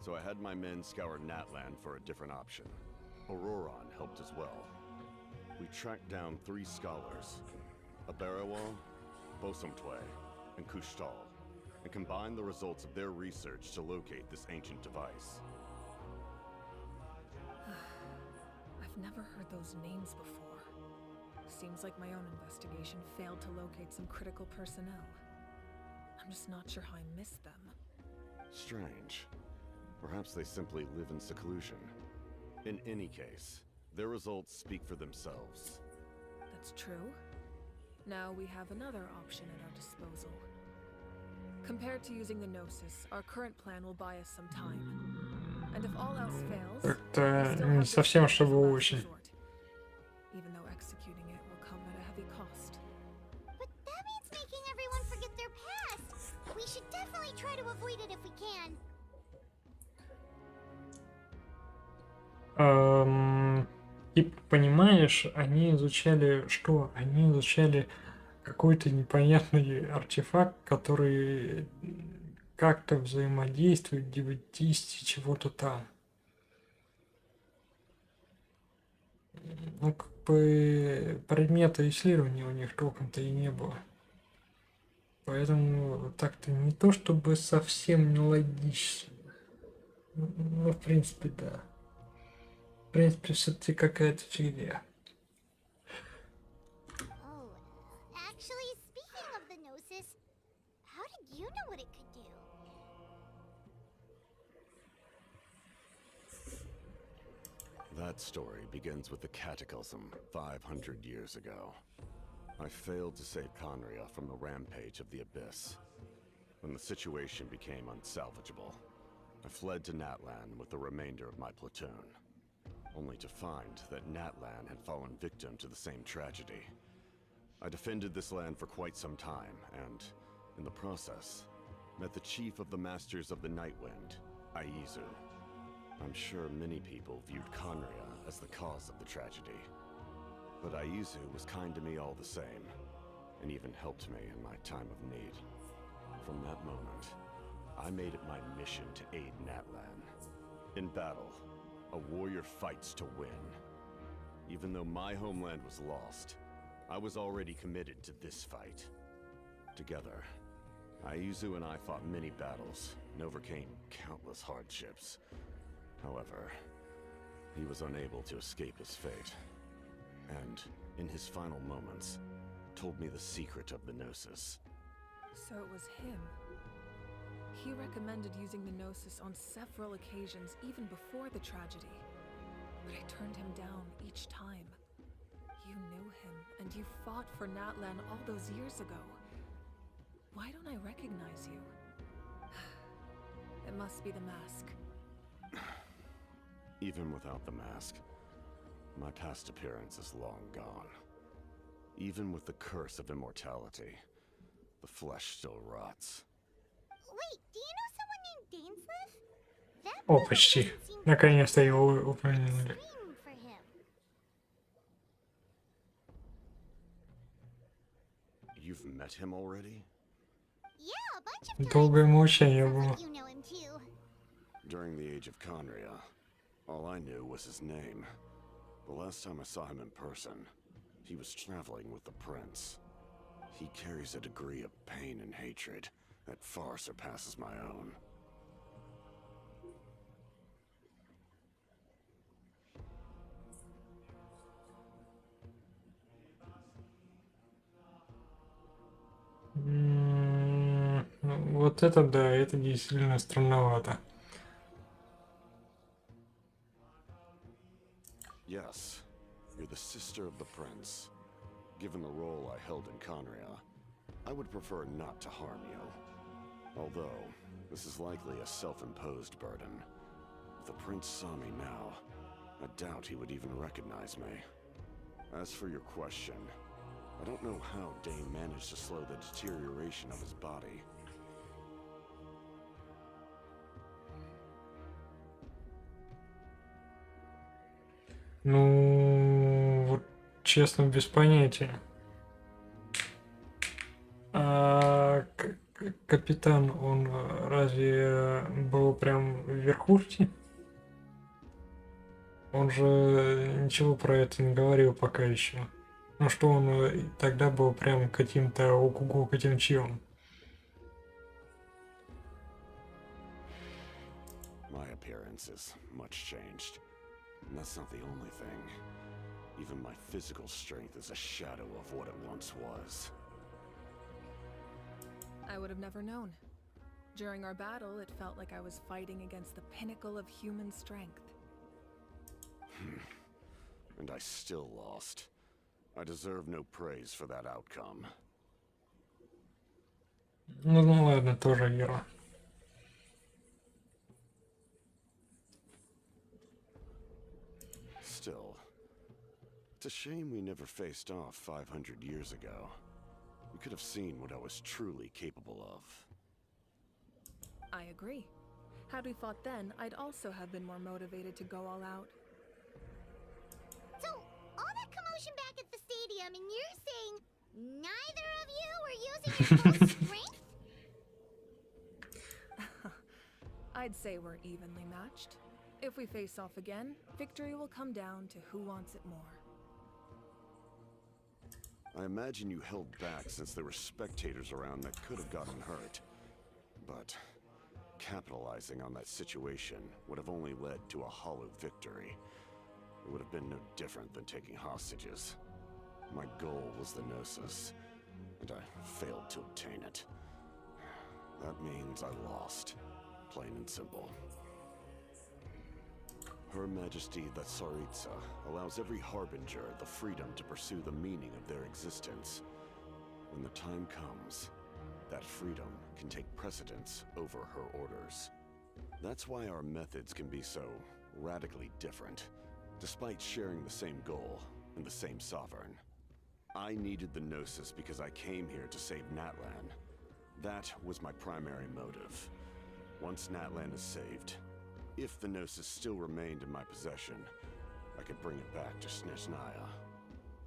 so I had my men scour Natlan for a different option. Auroron helped as well. We tracked down 3 scholars, Aberawal, Bosumtwe, and Kushtal, and combined the results of their research to locate this ancient device. I've never heard those names before. Seems like my own investigation failed to locate some critical personnel. I'm just not sure how I missed them. Strange. Perhaps they simply live in seclusion. In any case, their results speak for themselves. That's true. Now we have another option at our disposal. Compared to using the Gnosis, our current plan will buy us some time. And if all else fails, Это не совсем чтобы очень. even though executing it will come at a heavy cost. But that means making everyone forget their past. We should definitely try to avoid it if we can. И понимаешь, они изучали что? Они изучали какой-то непонятный артефакт, который как-то взаимодействует, 9 чего-то там. Ну, как бы предмета исследования у них толком-то и не было. Поэтому так-то не то чтобы совсем нелогично. Ну, в принципе, да. принципе, все-таки какая-то фигня. Oh, actually, speaking of the Gnosis, how did you know what it could do? That story begins with the Cataclysm 500 years ago. I failed to save Conria from the rampage of the Abyss. When the situation became unsalvageable, I fled to Natlan with the remainder of my platoon, only to find that Natlan had fallen victim to the same tragedy. I defended this land for quite some time, and, in the process, met the chief of the Masters of the Nightwind, Aizu. I'm sure many people viewed Conria as the cause of the tragedy. But Aizu was kind to me all the same, and even helped me in my time of need. From that moment, I made it my mission to aid Natlan. In battle, a warrior fights to win. Even though my homeland was lost, I was already committed to this fight. Together, Aizu and I fought many battles and overcame countless hardships. However, he was unable to escape his fate, and, in his final moments, told me the secret of the Gnosis. So it was him. He recommended using the Gnosis on several occasions, even before the tragedy. But I turned him down each time. You knew him, and you fought for Natlan all those years ago. Why don't I recognize you? It must be the mask. Even without the mask, my past appearance is long gone. Even with the curse of immortality, the flesh still rots. Wait, do you know someone named Dainsleif? That О, boy почти. doesn't seem Наконец-то quite его упомянули. extreme for him. You've met him already? Yeah, a bunch of times. Долгое молчание Sounds было. like you know him too. During the age of Conria, all I knew was his name. The last time I saw him in person, he was traveling with the prince. He carries a degree of pain and hatred that far surpasses my own. Ну, вот это да, это действительно странновато. Yes, you're the sister of the prince. Given the role I held in Conria, I would prefer not to harm you. Although, this is likely a self-imposed burden. If the prince saw me now, I doubt he would even recognize me. As for your question, I don't know how Dane managed to slow the deterioration of his body. Ну, вот честно, без понятия. А капитан, он разве был прям в верхушке? Он же ничего про это не говорил пока еще. Ну что он тогда был прям каким-то ого-го, каким чьем. My appearance is much changed. And that's not the only thing. Even my physical strength is a shadow of what it once was. I would have never known. During our battle, it felt like I was fighting against the pinnacle of human strength. And I still lost. I deserve no praise for that outcome. Ну ладно, тоже Вера. Still, it's a shame we never faced off 500 years ago. We could have seen what I was truly capable of. I agree. Had we fought then, I'd also have been more motivated to go all out. So, all that commotion back at the stadium, and you're saying neither of you were using your full strength? I'd say we're evenly matched. If we face off again, victory will come down to who wants it more. I imagine you held back since there were spectators around that could have gotten hurt. But capitalizing on that situation would have only led to a hollow victory. it would have been no different than taking hostages. My goal was the Gnosis, and I failed to obtain it. That means I lost, plain and simple. Her Majesty the Tsaritsa allows every Harbinger the freedom to pursue the meaning of their existence. When the time comes, that freedom can take precedence over her orders. That's why our methods can be so radically different, despite sharing the same goal and the same sovereign. I needed the Gnosis because I came here to save Natlan. That was my primary motive. Once Natlan is saved, if the Gnosis still remained in my possession, I could bring it back to Snezhnaya.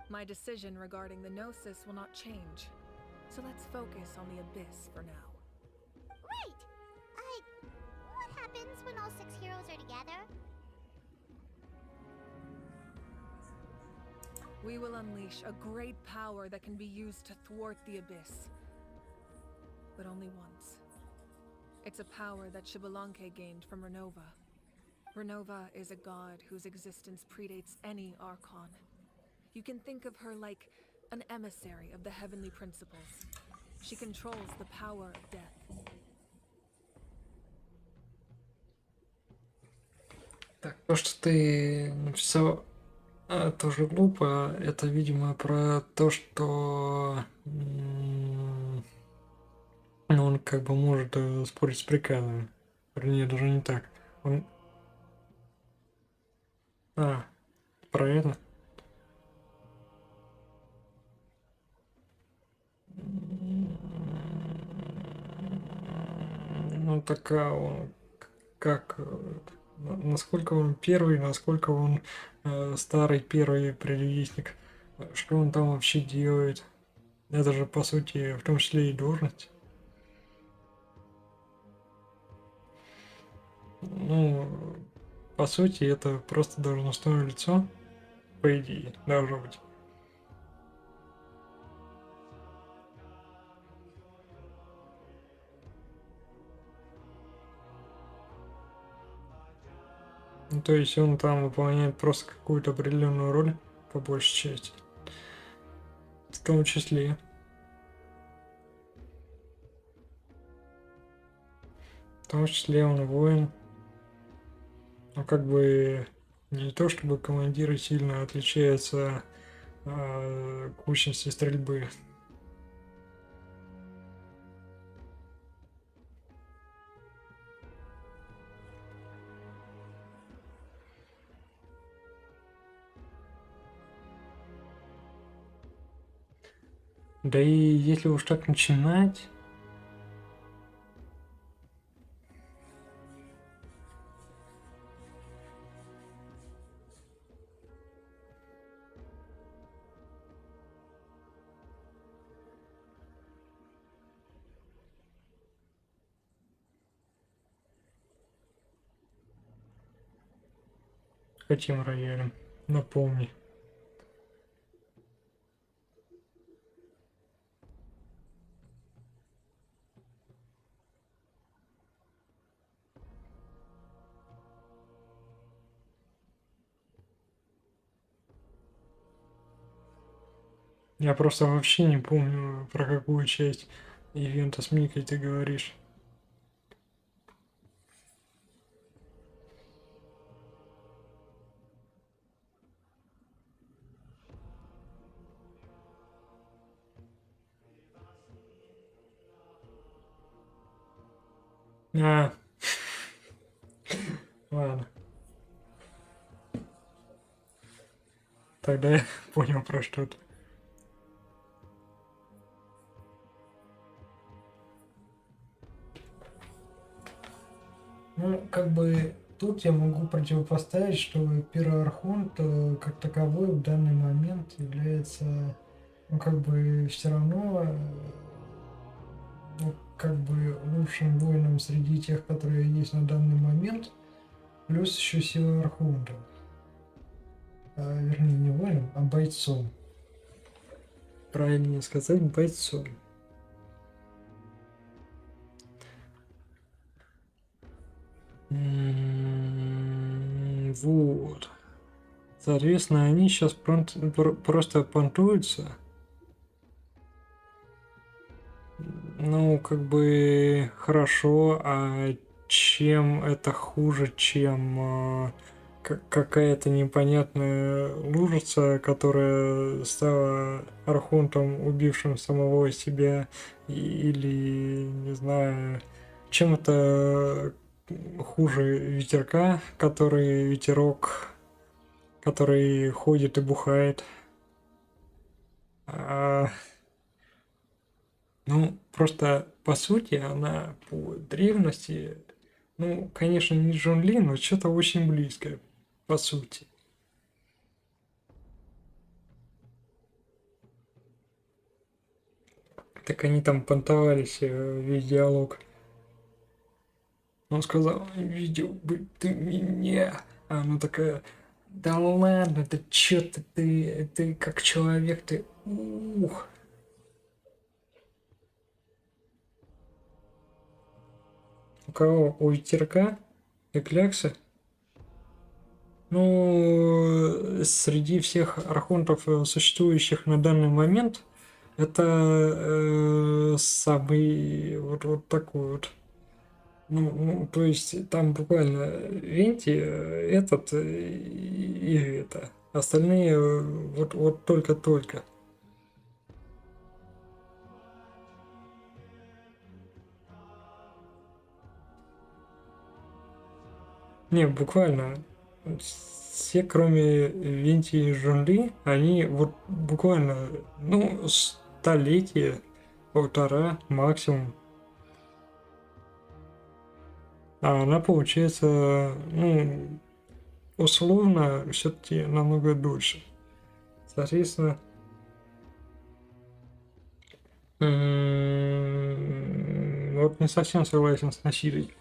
My decision regarding the Gnosis will not change. So let's focus on the Abyss for now. Right! What happens when all 6 heroes are together? We will unleash a great power that can be used to thwart the Abyss. But only once. It's a power that Xbalanque gained from Renova. Renova is a god whose existence predates any Archon. You can think of her like an emissary of the heavenly principles. She controls the power of death. Так, то, что ты написал, тоже глупо. Это, видимо, про то, что он как бы может спорить с приказами. Вернее, даже не так. Он... про это? Ну, такая он... Как... Насколько он первый, насколько он старый первый предвестник. Что он там вообще делает? Это же, по сути, в том числе и должность. Ну, по сути, это просто должностное лицо, по идее, должно быть. Ну, то есть он там выполняет просто какую-то определенную роль, по большей части. В том числе. В том числе он воин. Ну, как бы не то чтобы командиры сильно отличаются кучности стрельбы. Да и если уж так начинать... Каким роялем? Напомни. Я просто вообще не помню, про какую часть ивента с Микой ты говоришь. Ладно. Тогда я понял про что-то. Ну, как бы тут я могу противопоставить, что первый архонт как таковой в данный момент является, ну, как бы все равно, ну, как бы лучшим воином среди тех, которые есть на данный момент, плюс еще сила архонта. Вернее, не воином, а бойцом. Правильнее сказать, бойцом. Вот. Соответственно, они сейчас просто понтуются. Ну, как бы хорошо, а чем это хуже, чем какая-то непонятная лужица, которая стала архонтом, убившим самого себя, или, не знаю, чем это хуже ветерка, который ветерок, который ходит и бухает. Ну, просто по сути она по древности, ну, конечно, не Джон Ли, но что-то очень близкое, по сути. Так они там понтовались весь диалог. Он сказал, видел бы ты меня. А она такая, да ладно, ты чё ты как человек, ты ух. У кого? У ветерка и кляксы? Ну, среди всех архонтов, существующих на данный момент, это самый вот такой вот. Ну, то есть там буквально Венти, этот и это. Остальные вот только-только. Не, буквально все, кроме Винти и Жунли, они вот буквально, ну, столетие, полтора максимум. А она получается, ну, условно, все-таки намного дольше. Соответственно, вот не совсем согласен с Насирой.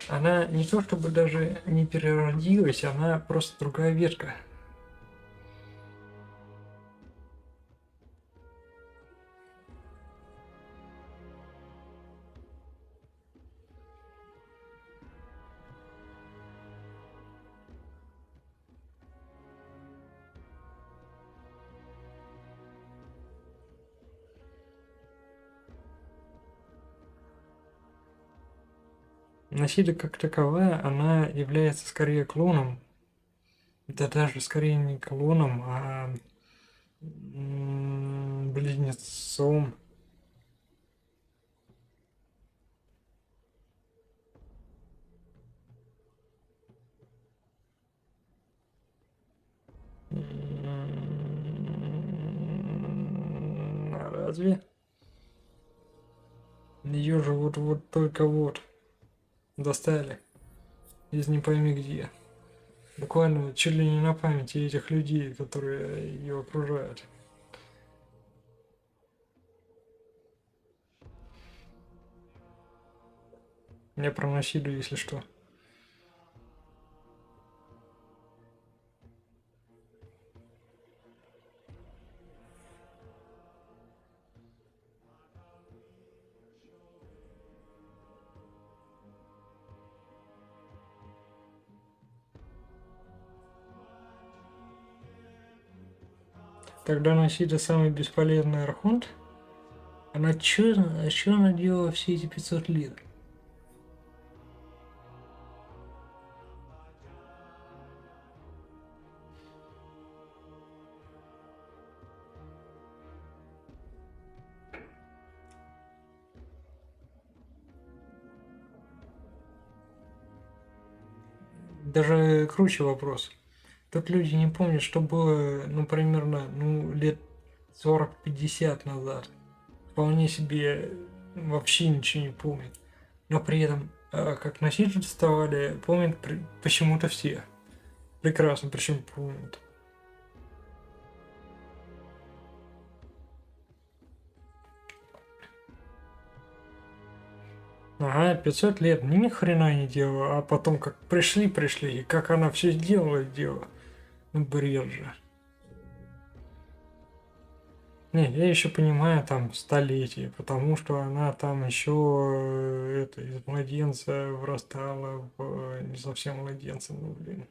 Она не то чтобы даже не переродилась, она просто другая ветка. Насилие как таковая, она является скорее клоном. Да даже скорее не клоном, а близнецом. Разве? Ее же вот только вот достали из не пойми где. Буквально чуть ли не на памяти этих людей, которые ее окружают. Я про насилие, если что. Когда Насида самый бесполезный архонт, она чё она делала все эти 500 лет? Даже круче вопрос. Тут люди не помнят, что было, ну, примерно, ну, лет 40-50 назад. Вполне себе вообще ничего не помнят. Но при этом, как носители доставали, помнят почему-то все. Прекрасно, причем помнят. Ага, 500 лет, ни хрена не делала, а потом как пришли, и как она все сделала. Ну, бред же. Не, я еще понимаю там столетие, потому что она там еще это из младенца вырастала в не совсем младенца, ну блин.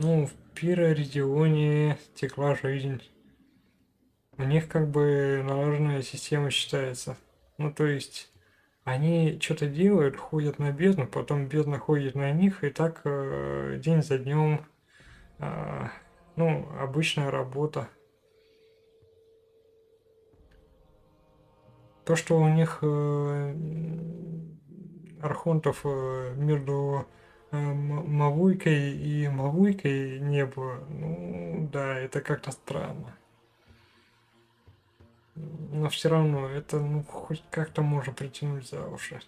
Ну, в Пиро-регионе текла жизнь. У них как бы налаженная система считается. Ну, то есть, они что-то делают, ходят на бездну, потом бездна ходит на них, и так день за днем, ну, обычная работа. То, что у них архонтов между Мавуйкой и Мавуйкой не было, ну, да, это как-то странно. Но все равно это, ну, хоть как-то можно притянуть за уши.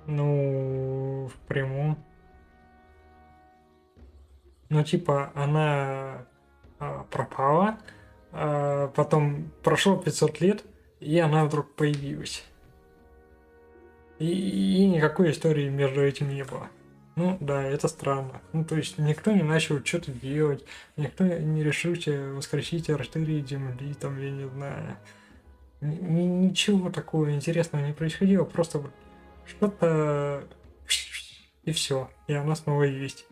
Ну, в прямом. Ну, типа, она пропала, потом прошло 500 лет, и она вдруг появилась. И никакой истории между этим не было. Ну, да, это странно. Ну, то есть, никто не начал что-то делать, никто не решился воскресить артерии Земли, там, я не знаю. Ничего такого интересного не происходило, просто вот что-то... И все, и она снова есть.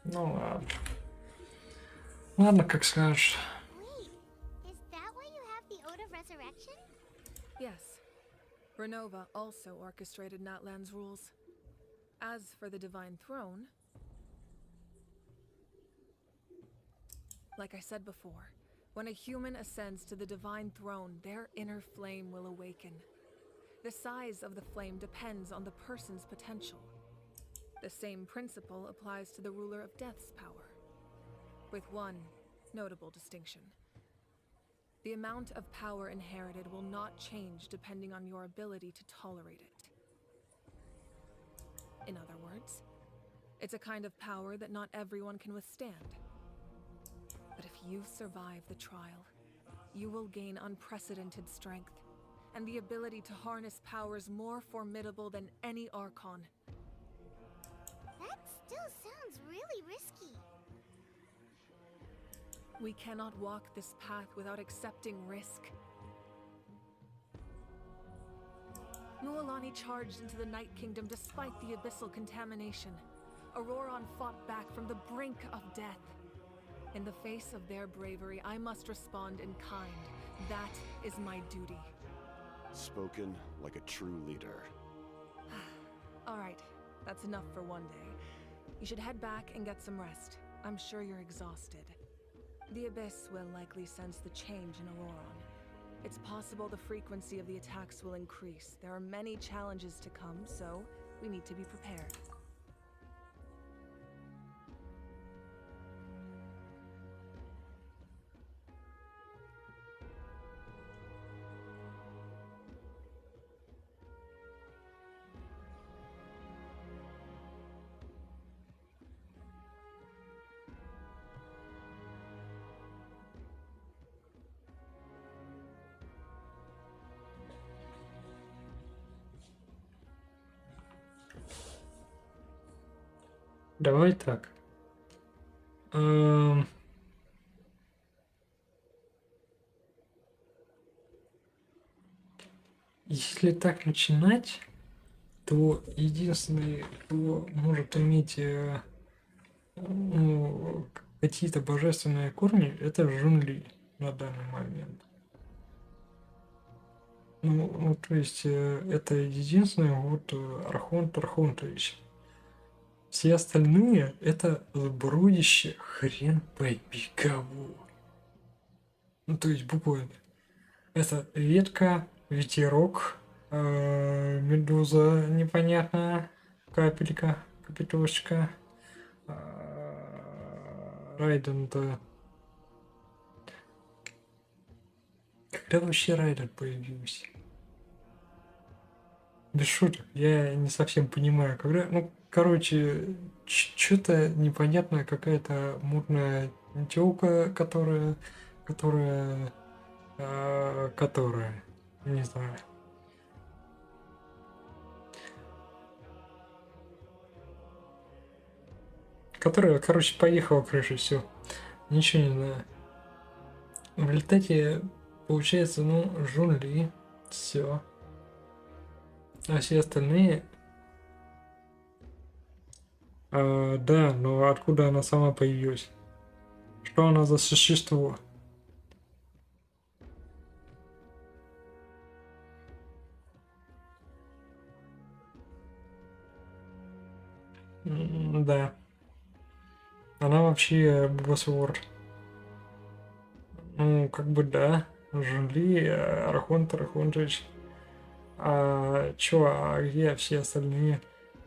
Ну ладно. Ладно, как скажешь. Wait, is that why you have the Ode of Resurrection? Yes. Renova also orchestrated Natlan's rules. As for the Divine Throne, like I said before, when a human ascends to the Divine Throne, their inner flame will awaken. The size of the flame depends on the person's potential. The same principle applies to the ruler of Death's power, with one notable distinction. The amount of power inherited will not change depending on your ability to tolerate it. In other words, it's a kind of power that not everyone can withstand. But if you survive the trial, you will gain unprecedented strength and the ability to harness powers more formidable than any Archon. That still sounds really risky. We cannot walk this path without accepting risk. Mualani charged into the Night Kingdom despite the abyssal contamination. Auroron fought back from the brink of death. In the face of their bravery, I must respond in kind. That is my duty. Spoken like a true leader. All right, that's enough for one day. You should head back and get some rest. I'm sure you're exhausted. The Abyss will likely sense the change in Auroron. It's possible the frequency of the attacks will increase. There are many challenges to come, so we need to be prepared. Давай так. Если так начинать, то единственный, кто может иметь ну, какие-то божественные корни, это Жунли на данный момент. Ну, то есть это единственный вот Архонт Архонтович. Все остальные это сбродище хрен пойми кого. Ну, то есть буквально. Это ветка, ветерок, медуза непонятная, капелька, капитошечка, Райден-то. Когда вообще Райден появился? без шуток, я не совсем понимаю, когда, ну, короче, что-то непонятное, какая-то мутная тёлка, которая, не знаю. Которая, короче, поехала крышей, все. Ничего не знаю. В результате, получается, ну, Жун-Ли, все. А все остальные... да, но откуда она сама появилась? Что она за существо? Да. Она вообще босс-ворд. Ну, как бы да. Жули, Архонтович. А чё, а где все остальные?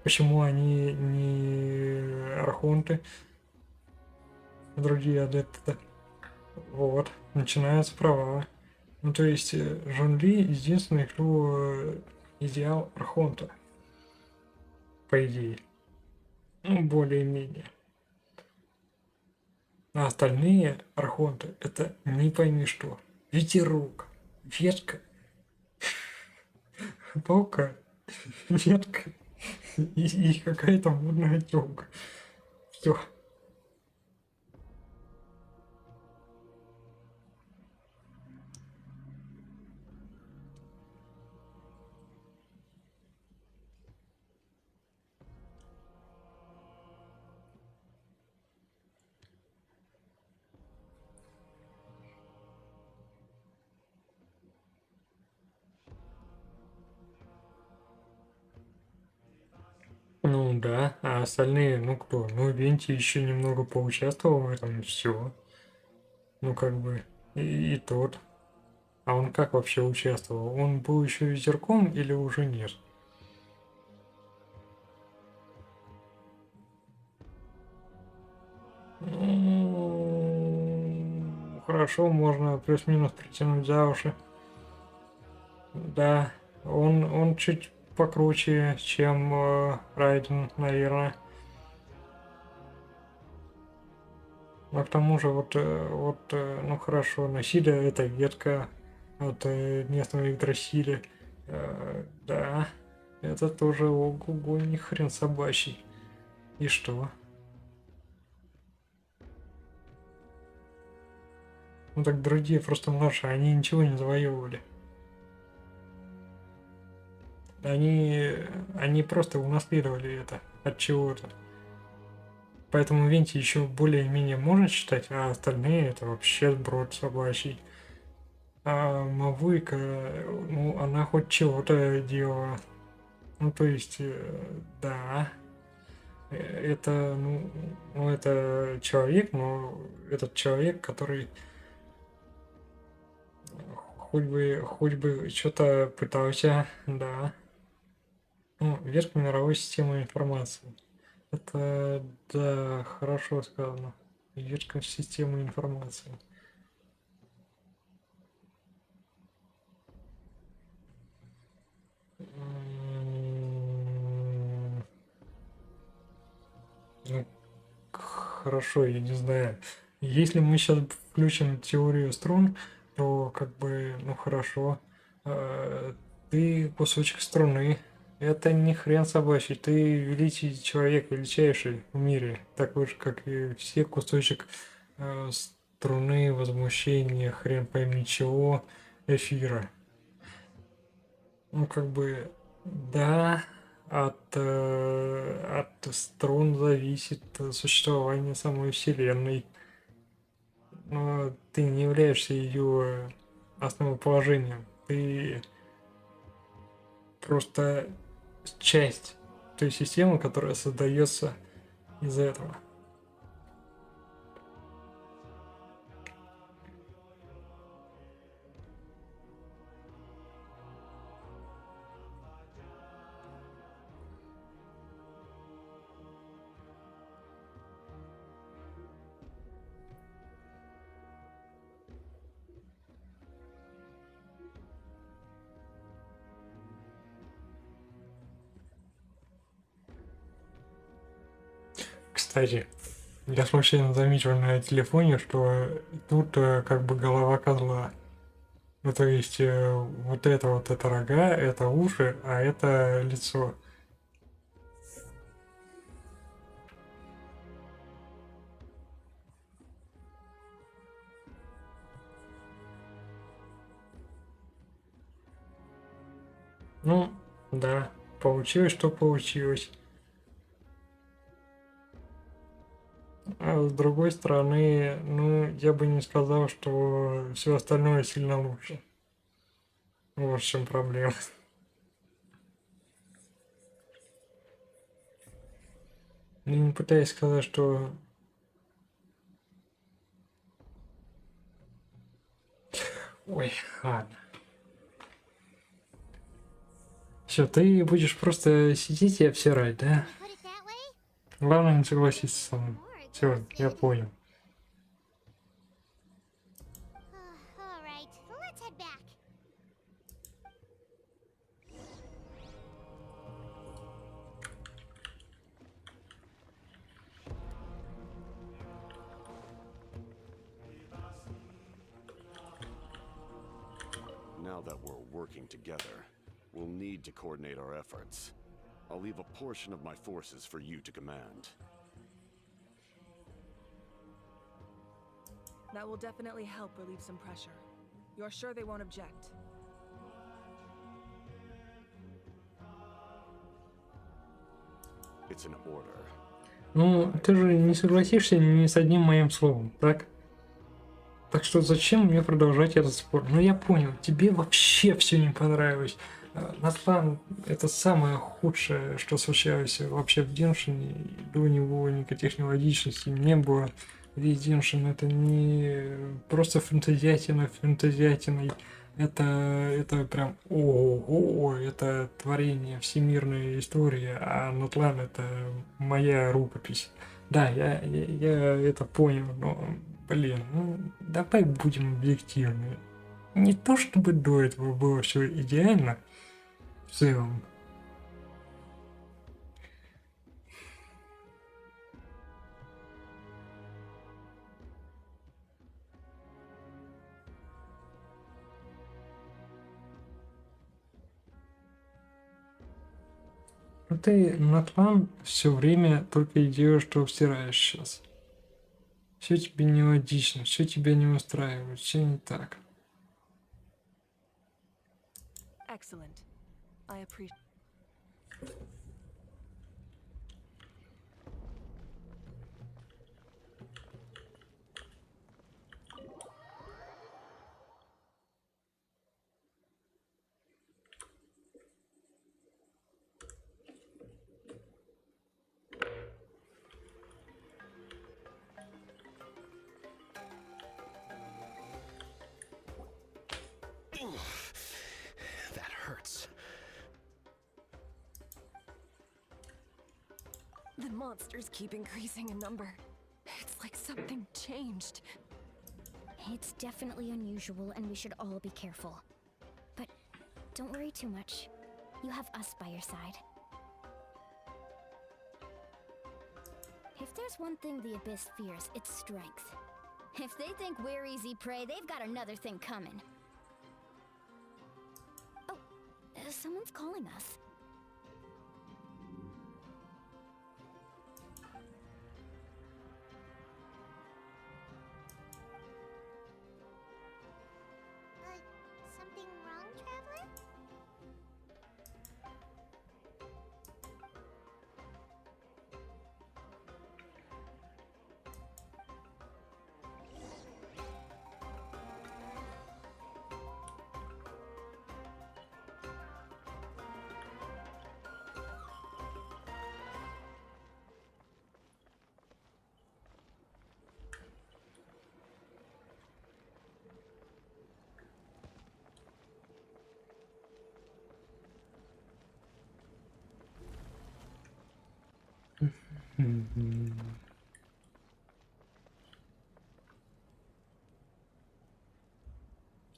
Почему они не архонты? Другие адепты-то? Вот, начинаются провалы. Ну, то есть, Жун-Ли единственный, кто идеал архонта. По идее. Ну, более-менее. А остальные архонты — это не пойми что. Ветерок, ветка, палка, ветка и какая-то модная тёлка. Все. Ну да, а остальные, ну кто? Ну, Венти еще немного поучаствовал в этом, и все. Ну, как бы, и тот. А он как вообще участвовал? Он был еще ветерком или уже нет? Ну, хорошо, можно плюс-минус притянуть за уши. Да, он чуть покруче, чем Райден, наверное. А к тому же, ну хорошо, Насида — это ветка от местного Игдрасиля. Да, это тоже ого-го, ни хрен собачий. И что? Ну так другие просто младше, они ничего не завоевывали. Они просто унаследовали это от чего-то. Поэтому Винти еще более-менее можно читать, а остальные это вообще сброд собачий. А Мавуйка, ну, она хоть чего-то делала. Ну, то есть, да, это, ну, это человек, но этот человек, который хоть бы что-то пытался, да. Ну, верх мировой системы информации. Это, да, хорошо сказано. Ветка системы информации. Ну, хорошо, я не знаю. Если мы сейчас включим теорию струн, то как бы, ну хорошо, ты кусочек струны. Это не хрен собачий, ты великий человек, величайший в мире, такой же, как и все кусочек струны, возмущения, хрен пойми чего, эфира. Ну, как бы, да, от струн зависит существование самой Вселенной. Но ты не являешься ее основоположением. Ты просто часть той системы, которая создается из этого. Кстати, я случайно заметил на телефоне, что тут как бы голова козла. Ну, то есть вот это рога, это уши, а это лицо. Ну, да, получилось, что получилось. А с другой стороны, ну, я бы не сказал, что все остальное сильно лучше. Вот в чем проблема. Я не пытаюсь сказать, что... Ой, ладно. Все, ты будешь просто сидеть и обсирать, да? Главное не согласиться со мной. Все, я понял. Alright, let's head back. Now that we're working together, we'll need to coordinate our efforts. I'll leave a portion of my forces for you to command. That will definitely help relieve some pressure. You're sure they won't object? It's an order. Ну, ты же не согласишься ни с одним моим словом, так? Так что зачем мне продолжать этот спор? Ну я понял, тебе вообще все не понравилось. Наслан — это самое худшее, что случалось вообще в Геншине. До него никаких нелогичностей не было. Весь Геншин — это не просто фэнтезиатина фэнтезиатиной. Это прям ого, это творение, всемирная история, а Натлан — это моя рукопись. Да, я это понял, но, блин, ну, давай будем объективны. Не то чтобы до этого было все идеально, в целом. Ну ты, Натлан, все время только и делаешь, что втираешь сейчас. Все тебе нелогично, все тебя не устраивает, все не так. Excellent. I appreciate. That hurts. The monsters keep increasing in number. It's like something changed. It's definitely unusual and we should all be careful. But don't worry too much. You have us by your side. If there's one thing the Abyss fears, it's strength. If they think we're easy prey, they've got another thing coming. Oh, someone's calling us. Something wrong, Traveler?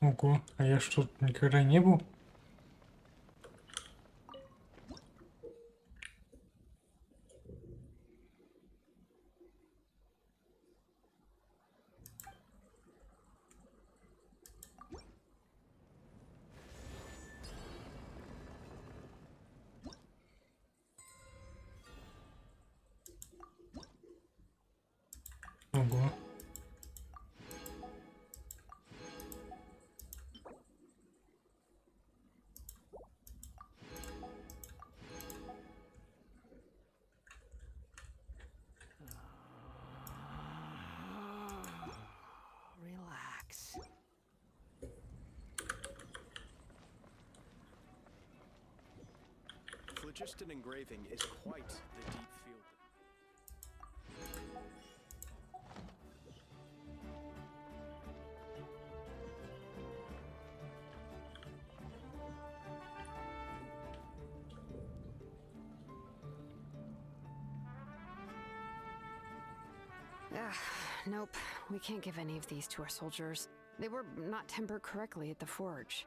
Ого, а я что, никогда не был? Phlogiston engraving is quite the deep field. Nope. We can't give any of these to our soldiers. They were not tempered correctly at the forge.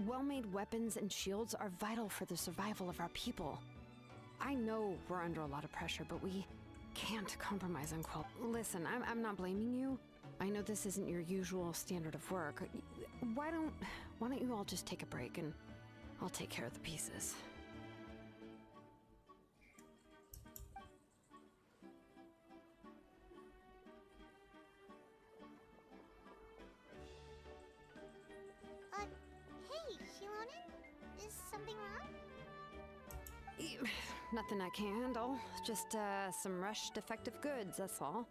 Well-made weapons and shields are vital for the survival of our people. I know we're under a lot of pressure, but we can't compromise on quality. Listen, I'm not blaming you. I know this isn't your usual standard of work. Why don't you all just take a break and I'll take care of the pieces. Hey, Shilonen? Is something wrong? Nothing I can handle. Just some rushed defective goods, that's all.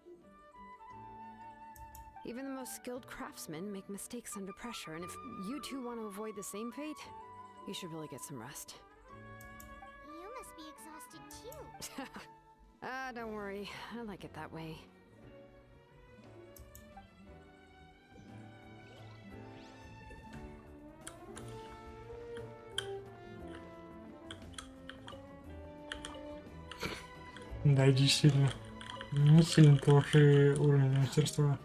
Even the most skilled craftsmen make mistakes under pressure, and if you two want to avoid the same fate, you should really get some rest. You must be exhausted too. Don't worry. I like it that way. Да, действительно. Не сильно плохой уровень мастерства.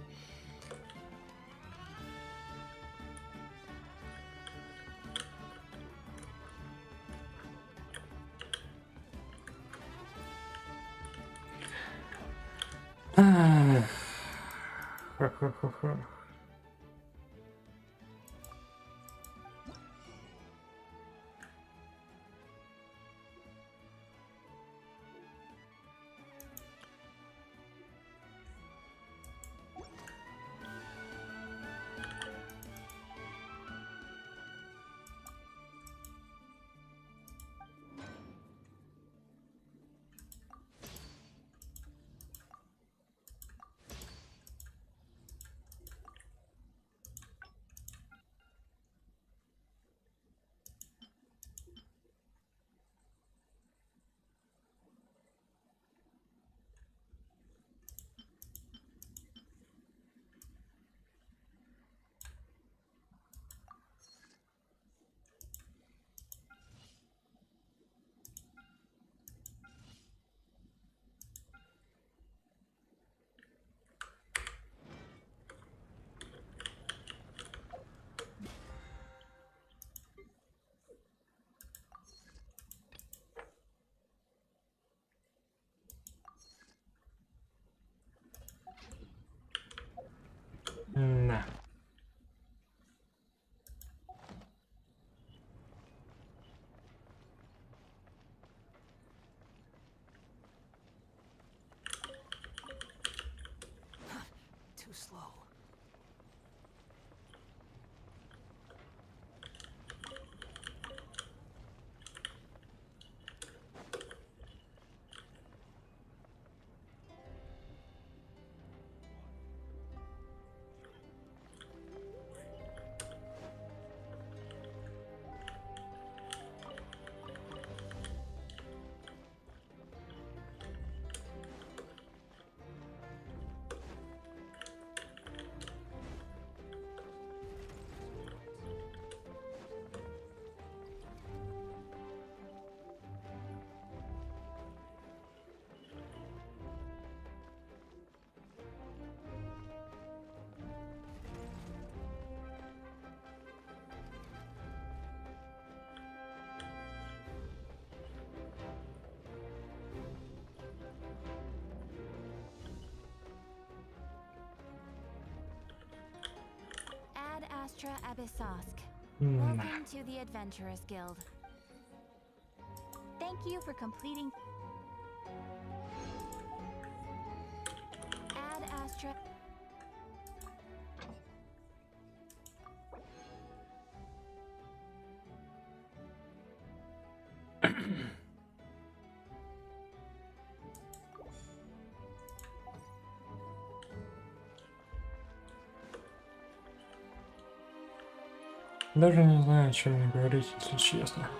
Ха-ха-ха-ха. На. Too slow. Ad Astra Abyssosk. Nah. Welcome to the Adventurers Guild. Thank you for completing Ad Astra. Даже не знаю, о чем мне говорить, если честно.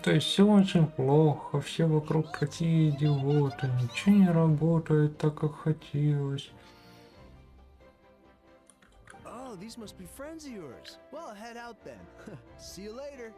То есть все очень плохо, все вокруг такие идиоты, ничего не работает так, как хотелось. Oh, these must be friends of yours. Well, head out then. See you later.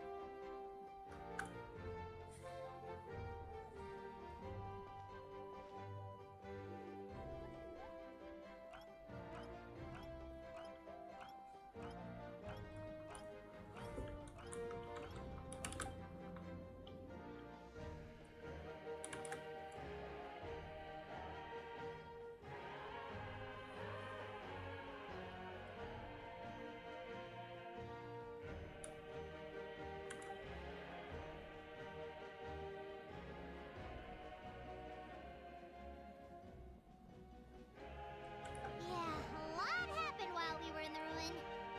Yeah, a lot happened while we were in the ruin.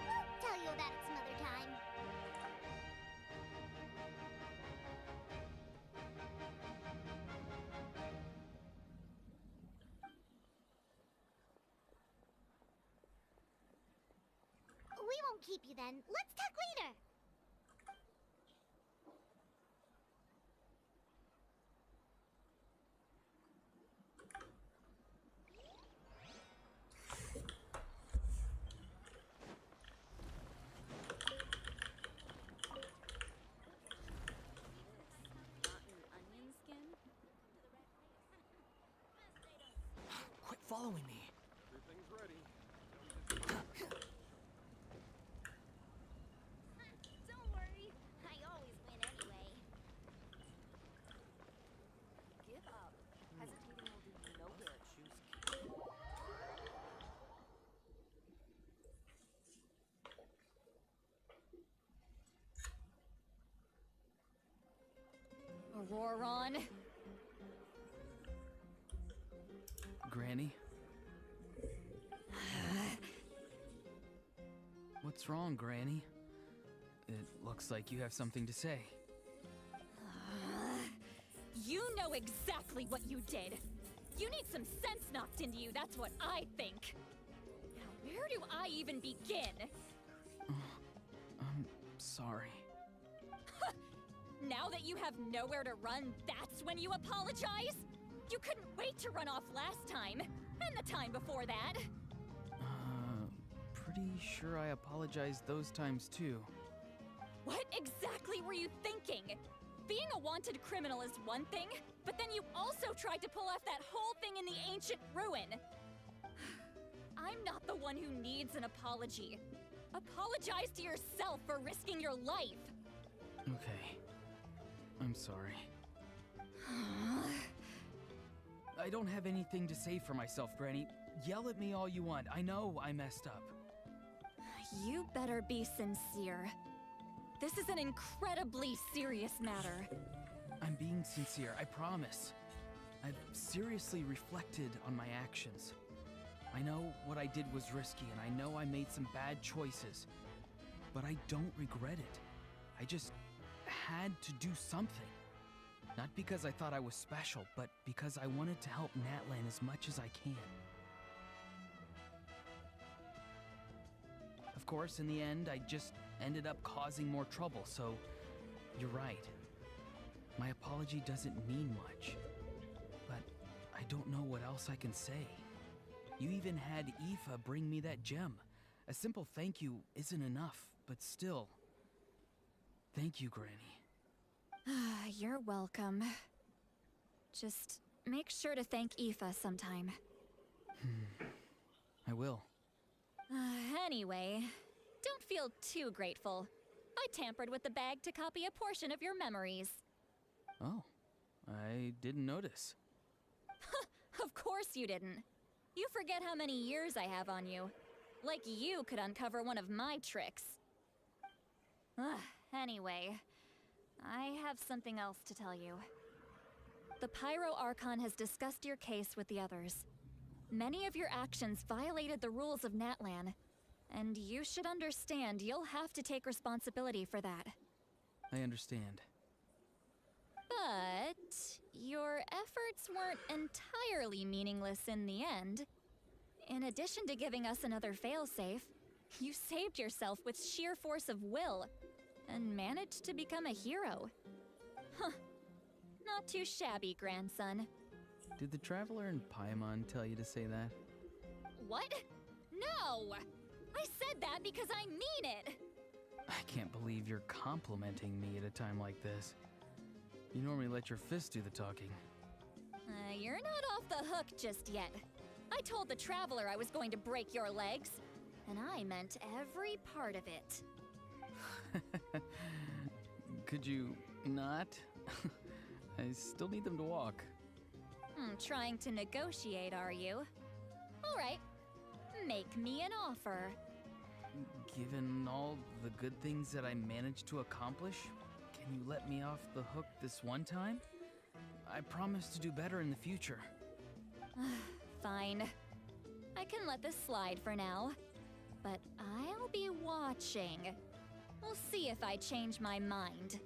We'll tell you about it some other time. We won't keep you then. Let's talk later. Quit following me. Everything's ready. Don't worry. I always win anyway. Give up. Hesitating will do you no good. Auroron. Granny? What's wrong, Granny? It looks like you have something to say. You know exactly what you did. You need some sense knocked into you, that's what I think. Now, where do I even begin? I'm sorry. Now that you have nowhere to run, that's when you apologize? You couldn't wait to run off last time, and the time before that. Pretty sure I apologized those times too. What exactly were you thinking? Being a wanted criminal is one thing, but then you also tried to pull off that whole thing in the ancient ruin. I'm not the one who needs an apology. Apologize to yourself for risking your life. Okay. I'm sorry. I don't have anything to say for myself, Granny. Yell at me all you want. I know I messed up. You better be sincere. This is an incredibly serious matter. I'm being sincere, I promise. I've seriously reflected on my actions. I know what I did was risky, and I know I made some bad choices. But I don't regret it. I just had to do something. Not because I thought I was special, but because I wanted to help Natlan as much as I can. Of course, in the end, I just ended up causing more trouble, so you're right. My apology doesn't mean much, but I don't know what else I can say. You even had Aoife bring me that gem. A simple thank you isn't enough, but still. Thank you, Granny. You're welcome. Just make sure to thank Aoife sometime. I will. Anyway, don't feel too grateful. I tampered with the bag to copy a portion of your memories. Oh, I didn't notice. Of course you didn't. You forget how many years I have on you. Like you could uncover one of my tricks. Anyway, I have something else to tell you. The Pyro Archon has discussed your case with the others. Many of your actions violated the rules of Natlan, and you should understand you'll have to take responsibility for that. I understand. But your efforts weren't entirely meaningless in the end. In addition to giving us another failsafe, You saved yourself with sheer force of will, and managed to become a hero. Huh. Not too shabby, grandson. Did the Traveler in Paimon tell you to say that? What? No! I said that because I mean it! I can't believe you're complimenting me at a time like this. You normally let your fists do the talking. You're not off the hook just yet. I told the Traveler I was going to break your legs, and I meant every part of it. Could you not? I still need them to walk. Trying to negotiate, are you? Alright, make me an offer. Given all the good things that I managed to accomplish, can you let me off the hook this one time? I promise to do better in the future. Fine. I can let this slide for now. But I'll be watching. We'll see if I change my mind.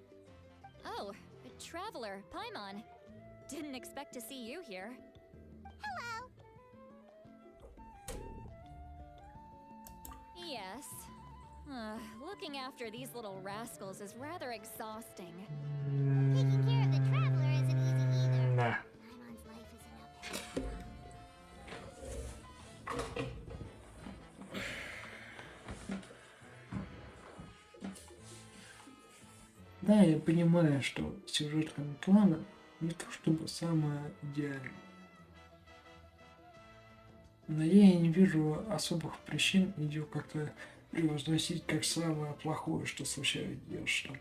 Oh, Traveler, Paimon. Didn't expect to see you here. Hello! Yes. Looking after these little rascals is rather exhausting. Taking care of the Traveler isn't easy either. Nah. Paimon's life isn't up. Да, я понимаю, что сюжетка плана не то чтобы самая идеальная. Но я и не вижу особых причин ее как-то превозносить как самое плохое, что случается с Геншином.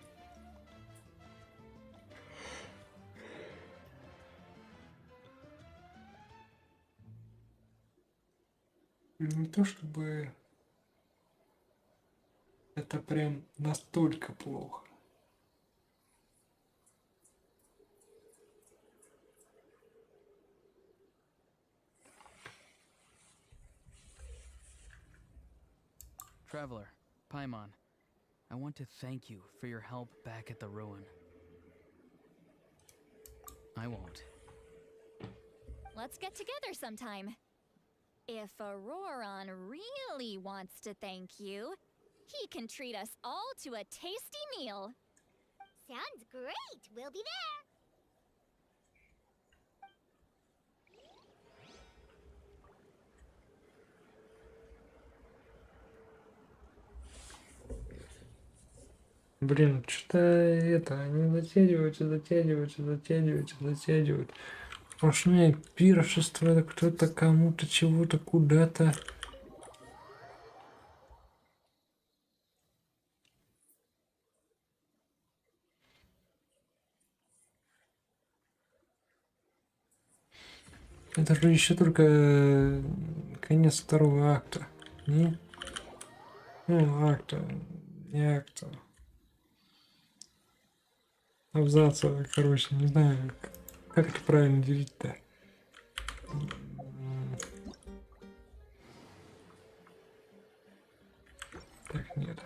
Не то чтобы это прям настолько плохо. Traveler, Paimon, I want to thank you for your help back at the ruin. I won't. Let's get together sometime. If Auroron really wants to thank you, he can treat us all to a tasty meal. Sounds great! We'll be there! Блин, что-то это, они затягивают. Сплошное пиршество, кто-то кому-то чего-то куда-то. Это же еще только конец второго акта. Не? Ну, акта. Не акта. Абзаца, короче, не знаю, как это правильно делить-то. Так, нет.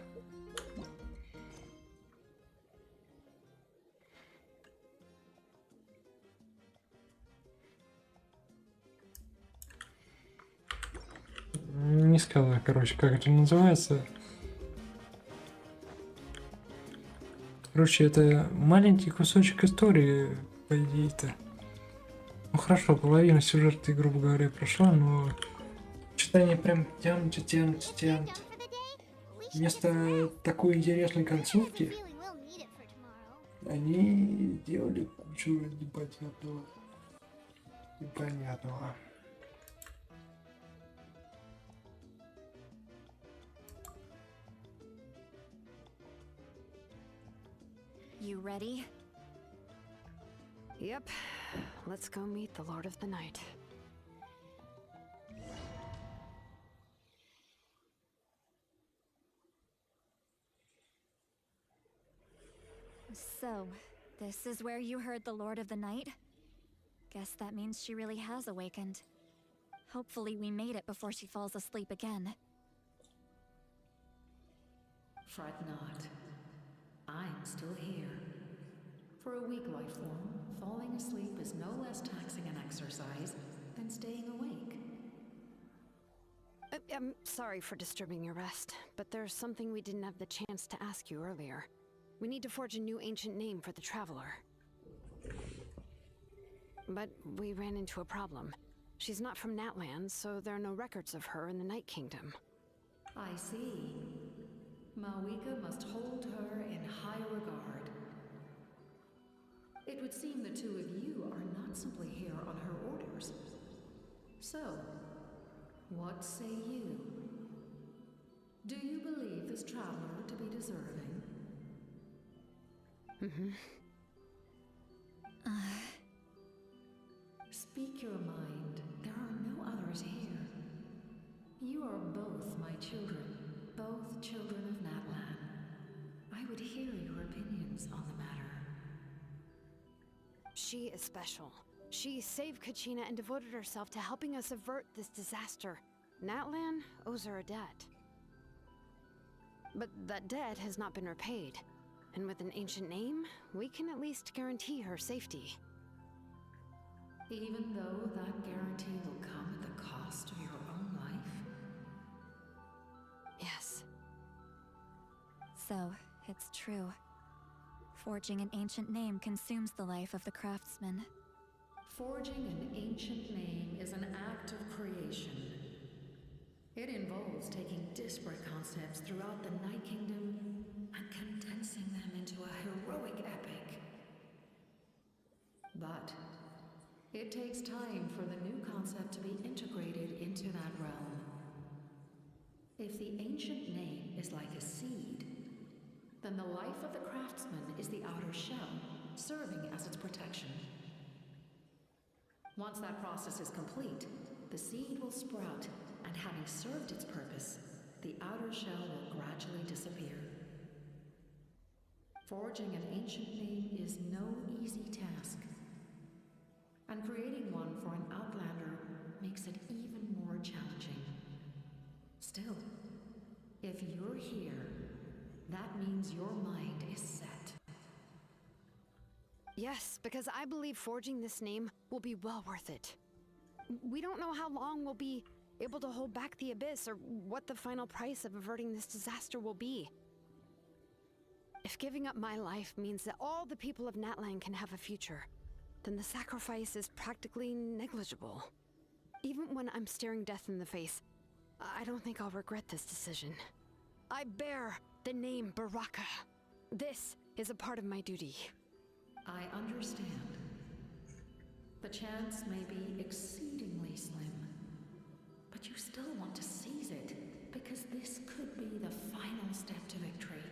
Не сказал, короче, как это называется. Короче, это маленький кусочек истории, по идее-то. Ну хорошо, половина сюжета, грубо говоря, прошла, но читание прям тянут. Вместо такой интересной концовки они делали кучу непонятного. You ready? Yep. Let's go meet the Lord of the Night. So, this is where you heard the Lord of the Night? Guess that means she really has awakened. Hopefully we made it before she falls asleep again. Fret not. I'm still here. For a weak life form, falling asleep is no less taxing an exercise than staying awake. I'm sorry for disturbing your rest, but there's something we didn't have the chance to ask you earlier. We need to forge a new ancient name for the Traveler. But we ran into a problem. She's not from Natlan, so there are no records of her in the Night Kingdom. I see. Mawika must hold her in high regard. It would seem the two of you are not simply here on her orders. So, what say you? Do you believe this traveler to be deserving? Speak your mind. There are no others here. You are both my children, both children of Natlan. I would hear your opinions on the matter. She is special. She saved Kachina and devoted herself to helping us avert this disaster. Natlan owes her a debt. But that debt has not been repaid. And with an ancient name, we can at least guarantee her safety. Even though that guarantee will come at the cost of your own life? Yes. So, it's true. Forging an ancient name consumes the life of the craftsman. Forging an ancient name is an act of creation. It involves taking disparate concepts throughout the Night Kingdom and condensing them into a heroic epic. But it takes time for the new concept to be integrated into that realm. If the ancient name is like a seed, then the life of the craftsman is the outer shell, serving as its protection. Once that process is complete, the seed will sprout, and having served its purpose, the outer shell will gradually disappear. Forging an ancient name is no easy task, and creating one for an outlander makes it even more challenging. Still, if you're here, that means your mind is set. Yes, because I believe forging this name will be well worth it. We don't know how long we'll be able to hold back the Abyss or what the final price of averting this disaster will be. If giving up my life means that all the people of Natlan can have a future, then the sacrifice is practically negligible. Even when I'm staring death in the face, I don't think I'll regret this decision. I bear the name Baraka. This is a part of my duty. I understand. The chance may be exceedingly slim, but you still want to seize it, because this could be the final step to victory.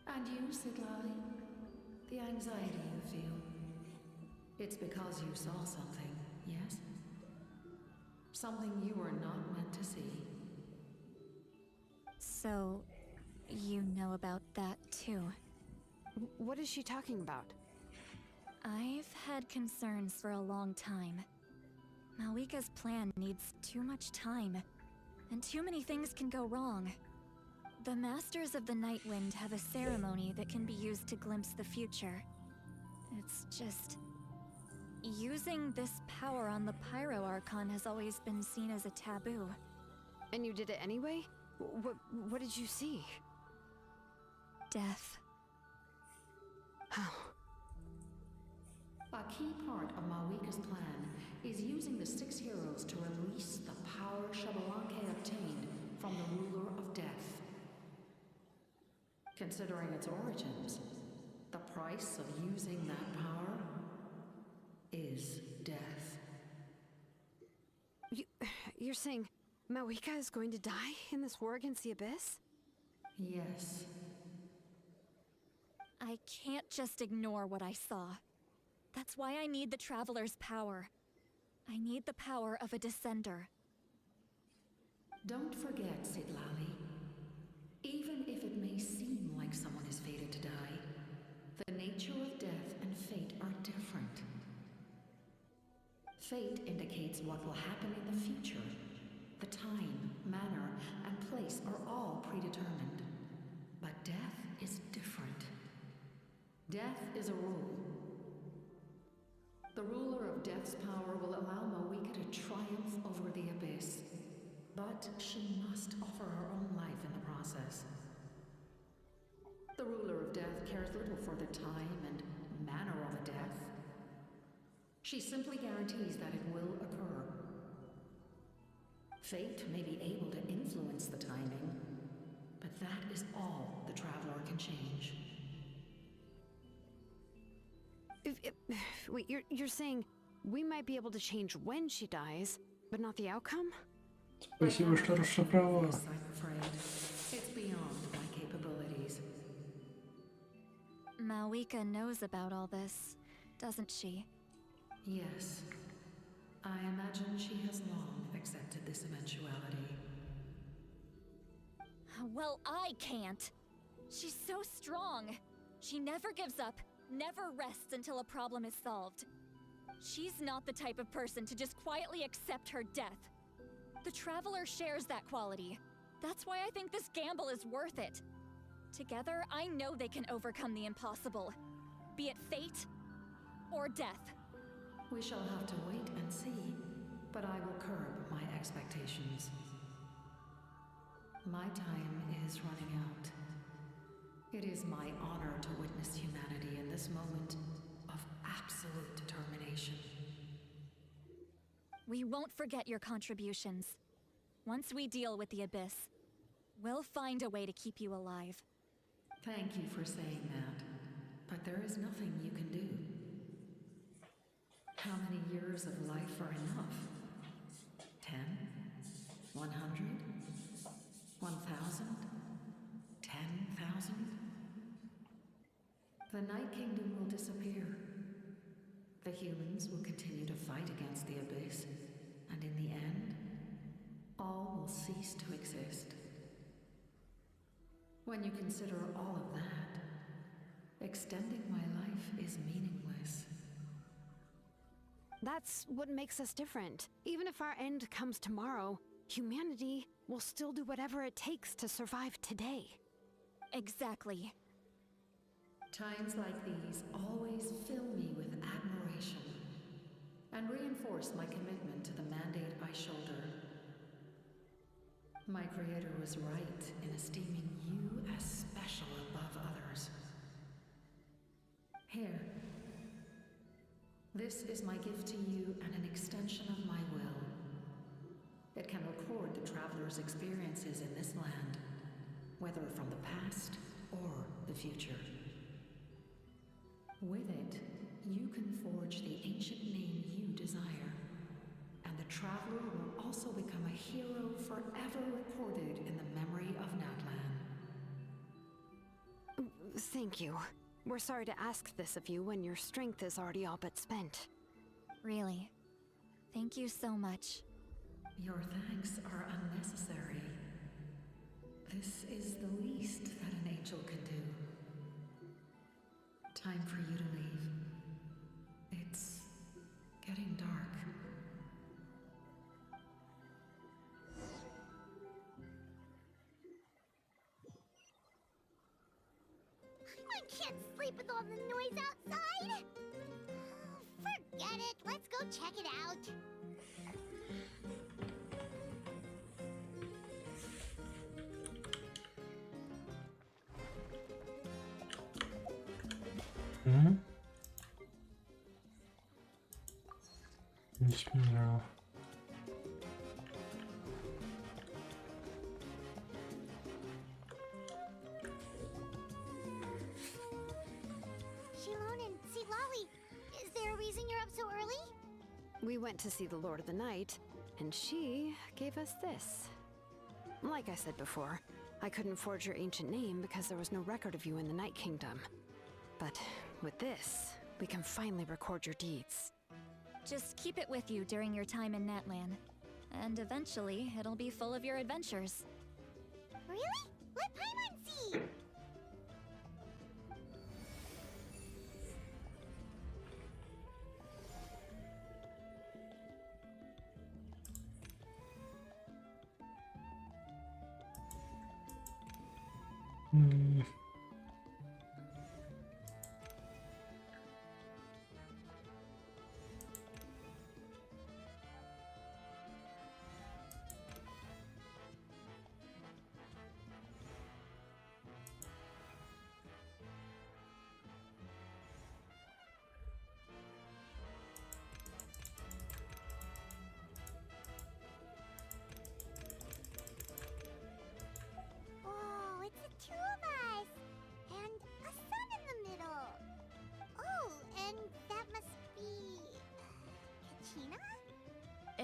And you, Sidlali? The anxiety you feel. It's because you saw something, yes? Something you were not meant to see. So, you know about that too. What is she talking about? I've had concerns for a long time. Mawika's plan needs too much time, and too many things can go wrong. The Masters of the Nightwind have a ceremony that can be used to glimpse the future. It's just... using this power on the Pyro Archon has always been seen as a taboo. And you did it anyway? What did you see? Death. How? A key part of Mawika's plan is using the 6 heroes to release the power Xbalanque obtained from the ruler of death. Considering its origins, the price of using that power is death. You're saying Mawika is going to die in this war against the Abyss? Yes. I can't just ignore what I saw. That's why I need the Traveler's power. I need the power of a Descender. Don't forget, Sidlali. Even if it may seem like someone is fated to die, the nature of death and fate are different. Fate indicates what will happen in the future. The time, manner, and place are all predetermined. But death is different. Death is a rule. The ruler of death's power will allow Mawika to triumph over the Abyss. But she must offer her the time and manner of a death. She simply guarantees that it will occur. Fate may be able to influence the timing, but that is all the Traveler can change. Wait, you're saying we might be able to change when she dies, but not the outcome? Спасибо, что расшифровала. Yes, I'm afraid. It's beyond my capabilities. Malwika knows about all this, doesn't she? Yes. I imagine she has long accepted this eventuality. Well, I can't. She's so strong. She never gives up, never rests until a problem is solved. She's not the type of person to just quietly accept her death. The Traveler shares that quality. That's why I think this gamble is worth it. Together, I know they can overcome the impossible. Be it fate or death. We shall have to wait and see, but I will curb my expectations. My time is running out. It is my honor to witness humanity in this moment of absolute determination. We won't forget your contributions. Once we deal with the Abyss, we'll find a way to keep you alive. Thank you for saying that, but there is nothing you can do. How many years of life are enough? 10? 100? 1,000? 10,000? The Night Kingdom will disappear. The humans will continue to fight against the Abyss, and in the end, all will cease to exist. When you consider all of that, extending my life is meaningless. That's what makes us different. Even if our end comes tomorrow, humanity will still do whatever it takes to survive today. Exactly. Times like these always fill me with admiration and reinforce my commitment to the mandate I shoulder. My Creator was right in esteeming you as special above others. Here. This is my gift to you and an extension of my will. It can record the Traveler's experiences in this land, whether from the past or the future. With it, you can forge the ancient name you desire, and the Traveler will also become a hero forever recorded in the memory of Natlan. Thank you. We're sorry to ask this of you when your strength is already all but spent. Really. Thank you so much. Your thanks are unnecessary. This is the least that an angel can do. Time for you to leave. It's getting dark. I can't sleep with all the noise outside. Forget it. Let's go check it out. Bismillah. Shilon and Silawi, is there a reason you're up so early? We went to see the Lord of the Night, and she gave us this. Like I said before, I couldn't forge your ancient name because there was no record of you in the Night Kingdom. But with this, we can finally record your deeds. Just keep it with you during your time in Natlan. And eventually, it'll be full of your adventures. Really? Let Paimon see!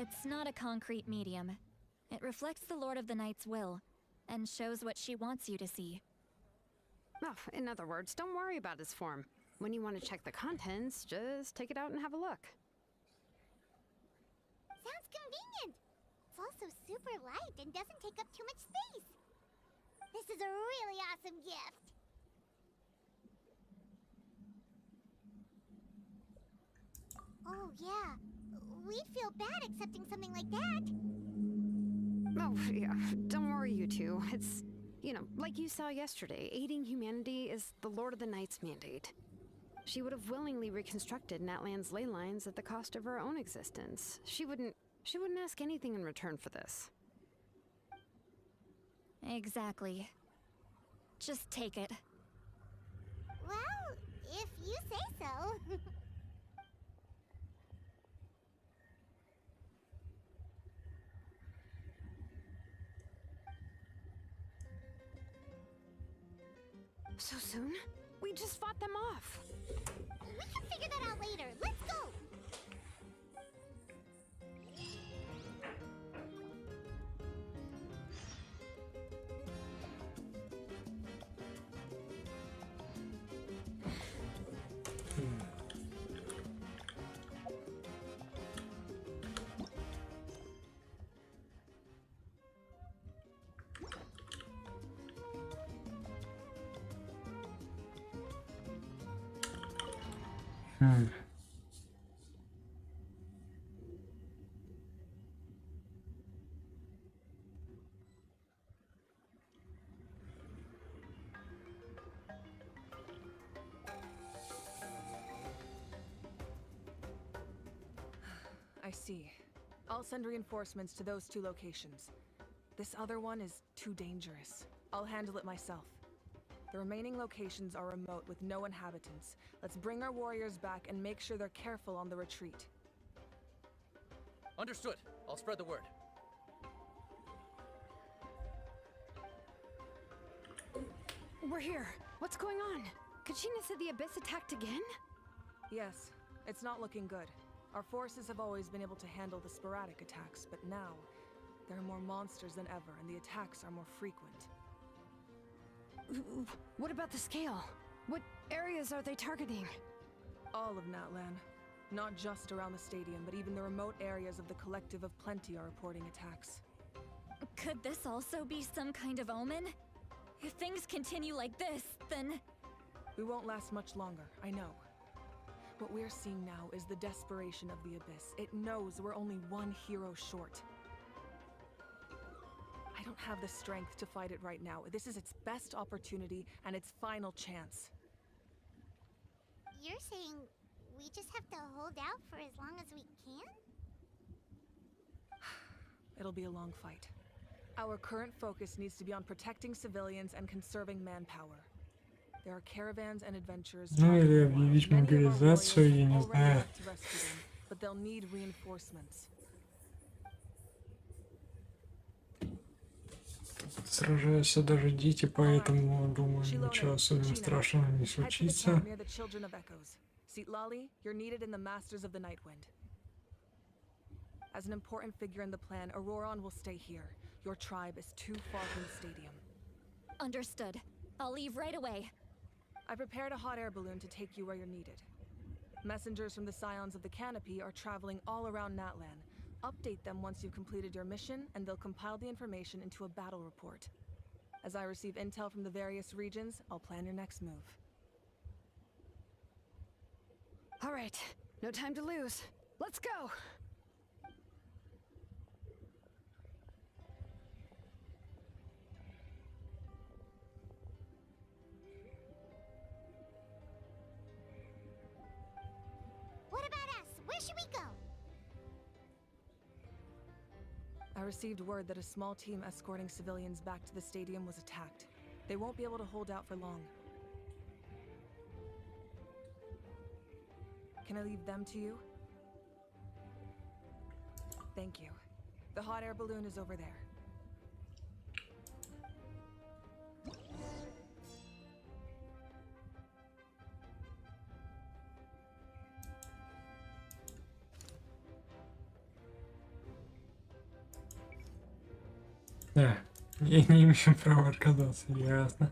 It's not a concrete medium. It reflects the Lord of the Night's will, and shows what she wants you to see. Oh, in other words, don't worry about his form. When you want to check the contents, just take it out and have a look. Sounds convenient. It's also super light and doesn't take up too much space. This is a really awesome gift. Oh, yeah. We'd feel bad accepting something like that. Oh, yeah. Don't worry, you two. It's, you know, like you saw yesterday, aiding humanity is the Lord of the Night's mandate. She would have willingly reconstructed Natlan's ley lines at the cost of her own existence. She wouldn't ask anything in return for this. Exactly. Just take it. Well, if you say so. So soon? We just fought them off. We can figure that out later. Let's go! I see. I'll send reinforcements to those 2 locations. This other one is too dangerous. I'll handle it myself. The remaining locations are remote with no inhabitants. Let's bring our warriors back and make sure they're careful on the retreat. Understood. I'll spread the word. We're here. What's going on? Kachina said the Abyss attacked again? Yes, it's not looking good. Our forces have always been able to handle the sporadic attacks, but now there are more monsters than ever, and the attacks are more frequent. What about the scale? What areas are they targeting? All of Natlan. Not just around the stadium, but even the remote areas of the Collective of Plenty are reporting attacks. Could this also be some kind of omen? If things continue like this, then... We won't last much longer, I know. What we're seeing now is the desperation of the Abyss. It knows we're only one hero short. I don't have the strength to fight it right now. This is its best opportunity and its final chance. You're saying we just have to hold out for as long as we can? It'll be a long fight. Our current focus needs to be on protecting civilians and conserving manpower. There are caravans and adventurers. Ну или объявить мобилизацию, я не знаю. But they'll need reinforcements. Сражаются даже дети, поэтому, думаю, ничего особенно страшного не случится. Lali, you're needed in the Masters of the Nightwind. As an important figure in the plan, Auroron will stay here. Your tribe is too far from the stadium. Understood. I'll leave right away. I prepared a hot air balloon to take you where you're needed. Messengers from the Scions of the Canopy are traveling all around Natlan. Update them once you've completed your mission, and they'll compile the information into a battle report. As I receive intel from the various regions, I'll plan your next move. All right, no time to lose. Let's go! What about us? Where should we go? I received word that a small team escorting civilians back to the stadium was attacked. They won't be able to hold out for long. Can I leave them to you? Thank you. The hot air balloon is over there. Да, я не имею права отказаться, ясно.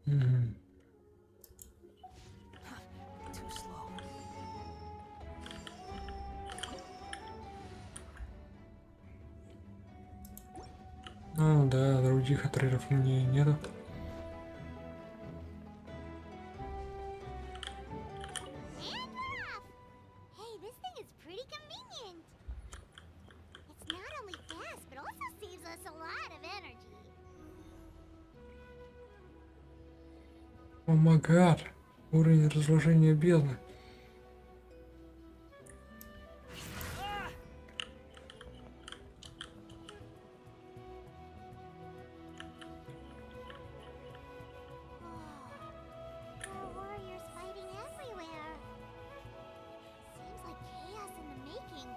Мгм. Too slow. Ну да, других отрывов у меня нету. And we're off! Hey, this thing is pretty convenient. It's not only fast, but also saves us a lot of energy. О май гад, уровень разложения бездны. There are warriors fighting everywhere. Seems like chaos in the making.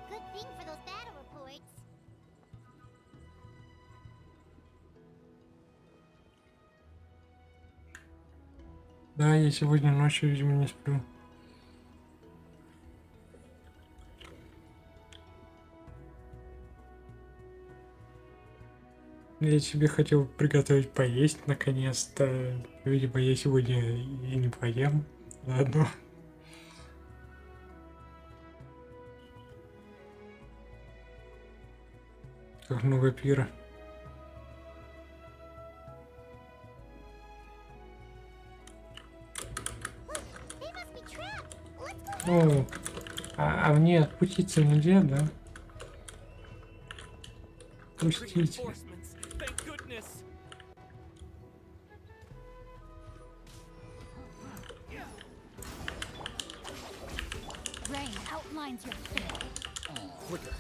Good thing for those battle reports. Да, я сегодня ночью, видимо, не сплю. Я себе хотел приготовить поесть наконец-то. Видимо, я сегодня и не поем. Ладно. Как много пира. They must be trapped. Let's go. Ну, а мне отпуститься нельзя, да? Пустите. Reinforcements. Thank goodness. Rain outlines your fate. Quicker.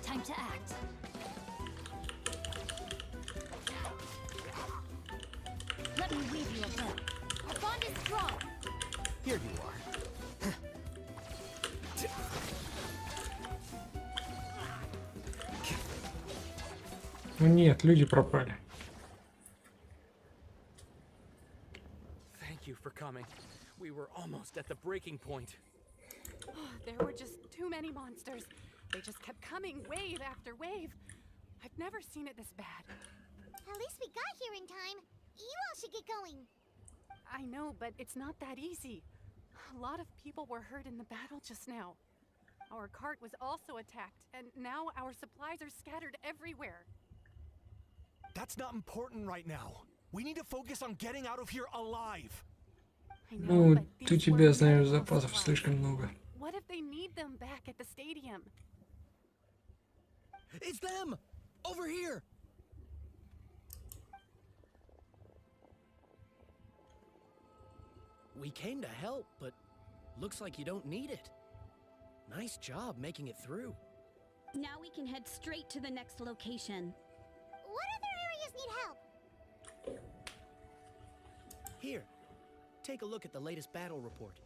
Time to act. Let me weave you a web. Our bond is strong. Here you are. Ну нет, люди пропали. Thank you for coming. We were almost at the breaking point. There were just too many monsters. They just kept coming, wave after wave. I've never seen it this bad. At least we got here in time. You all should get going. I know, but it's not that easy. A lot of people were hurt in the battle just now. Our cart was also attacked, and now our supplies are scattered everywhere. That's not important right now. We need to focus on getting out of here alive. I know, Ну, but ты these тебя were знаешь, medical запасов supplies. слишком много. What if they need them back at the stadium? It's them! Over here! We came to help, but looks like you don't need it. Nice job making it through. Now we can head straight to the next location. What other areas need help? Here, take a look at the latest battle report.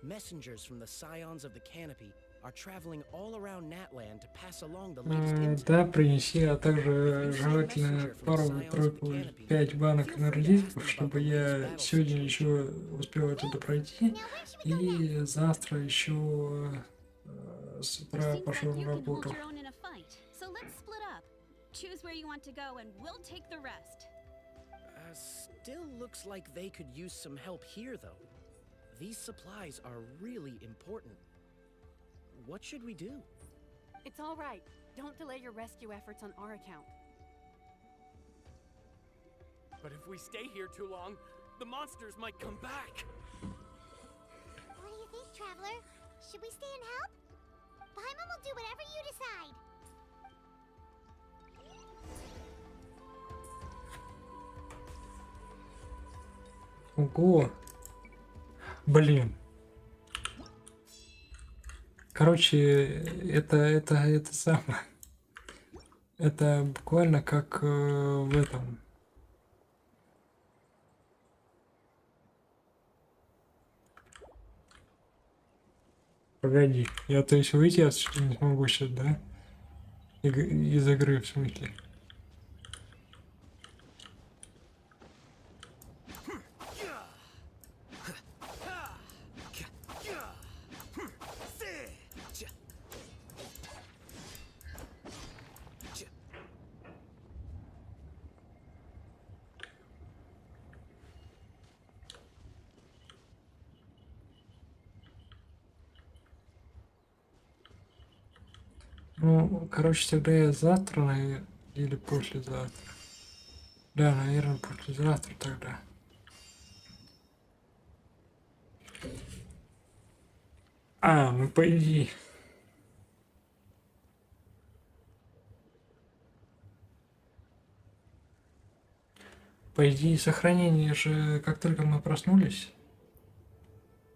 Messengers from the Scions of the Canopy are traveling all around Natland to pass along the latest intel. Да, принеси, а также желательно пару-тройку, 5 банок энергетиков, чтобы я сегодня еще успел это пройти. И завтра еще с утра Seems пошел like на you can hold работу. your own in a fight. So let's split up. Choose where you want to go and we'll take the rest. Still looks like they could use some help here, though. These supplies are really important. What should we do? It's all right. Don't delay your rescue efforts on our account. But if we stay here too long, the monsters might come back. What do you think, Traveler? Should we stay and help? Paimon will do whatever you decide. Ого! Блин. Короче, это самое. Это буквально как в этом. Погоди, я то есть выйти отсюда не смогу сейчас, да? Из игры, в смысле. Ну, короче, тогда я завтра, или послезавтра. Да, наверное, послезавтра тогда. Ну по идее. По идее, сохранение же, как только мы проснулись.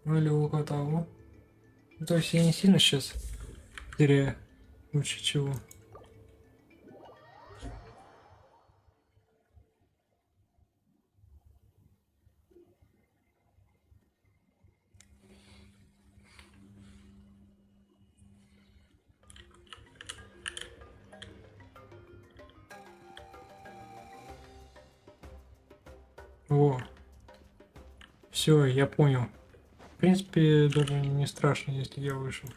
Ну или около того. Ну, то есть я не сильно сейчас теряю. Лучше чего. О, все, я понял. В принципе, даже не страшно, если я вышел.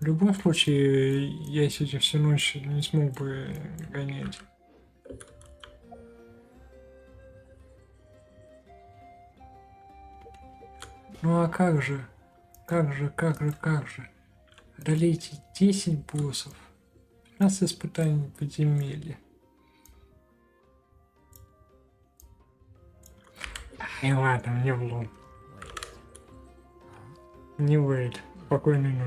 В любом случае, я сегодня всю ночь не смог бы гонять. Ну а как же? Как же? Одолейте 10 боссов. 15 испытаний подземелья. И ладно, мне влом. Не wait. Спокойной ночи.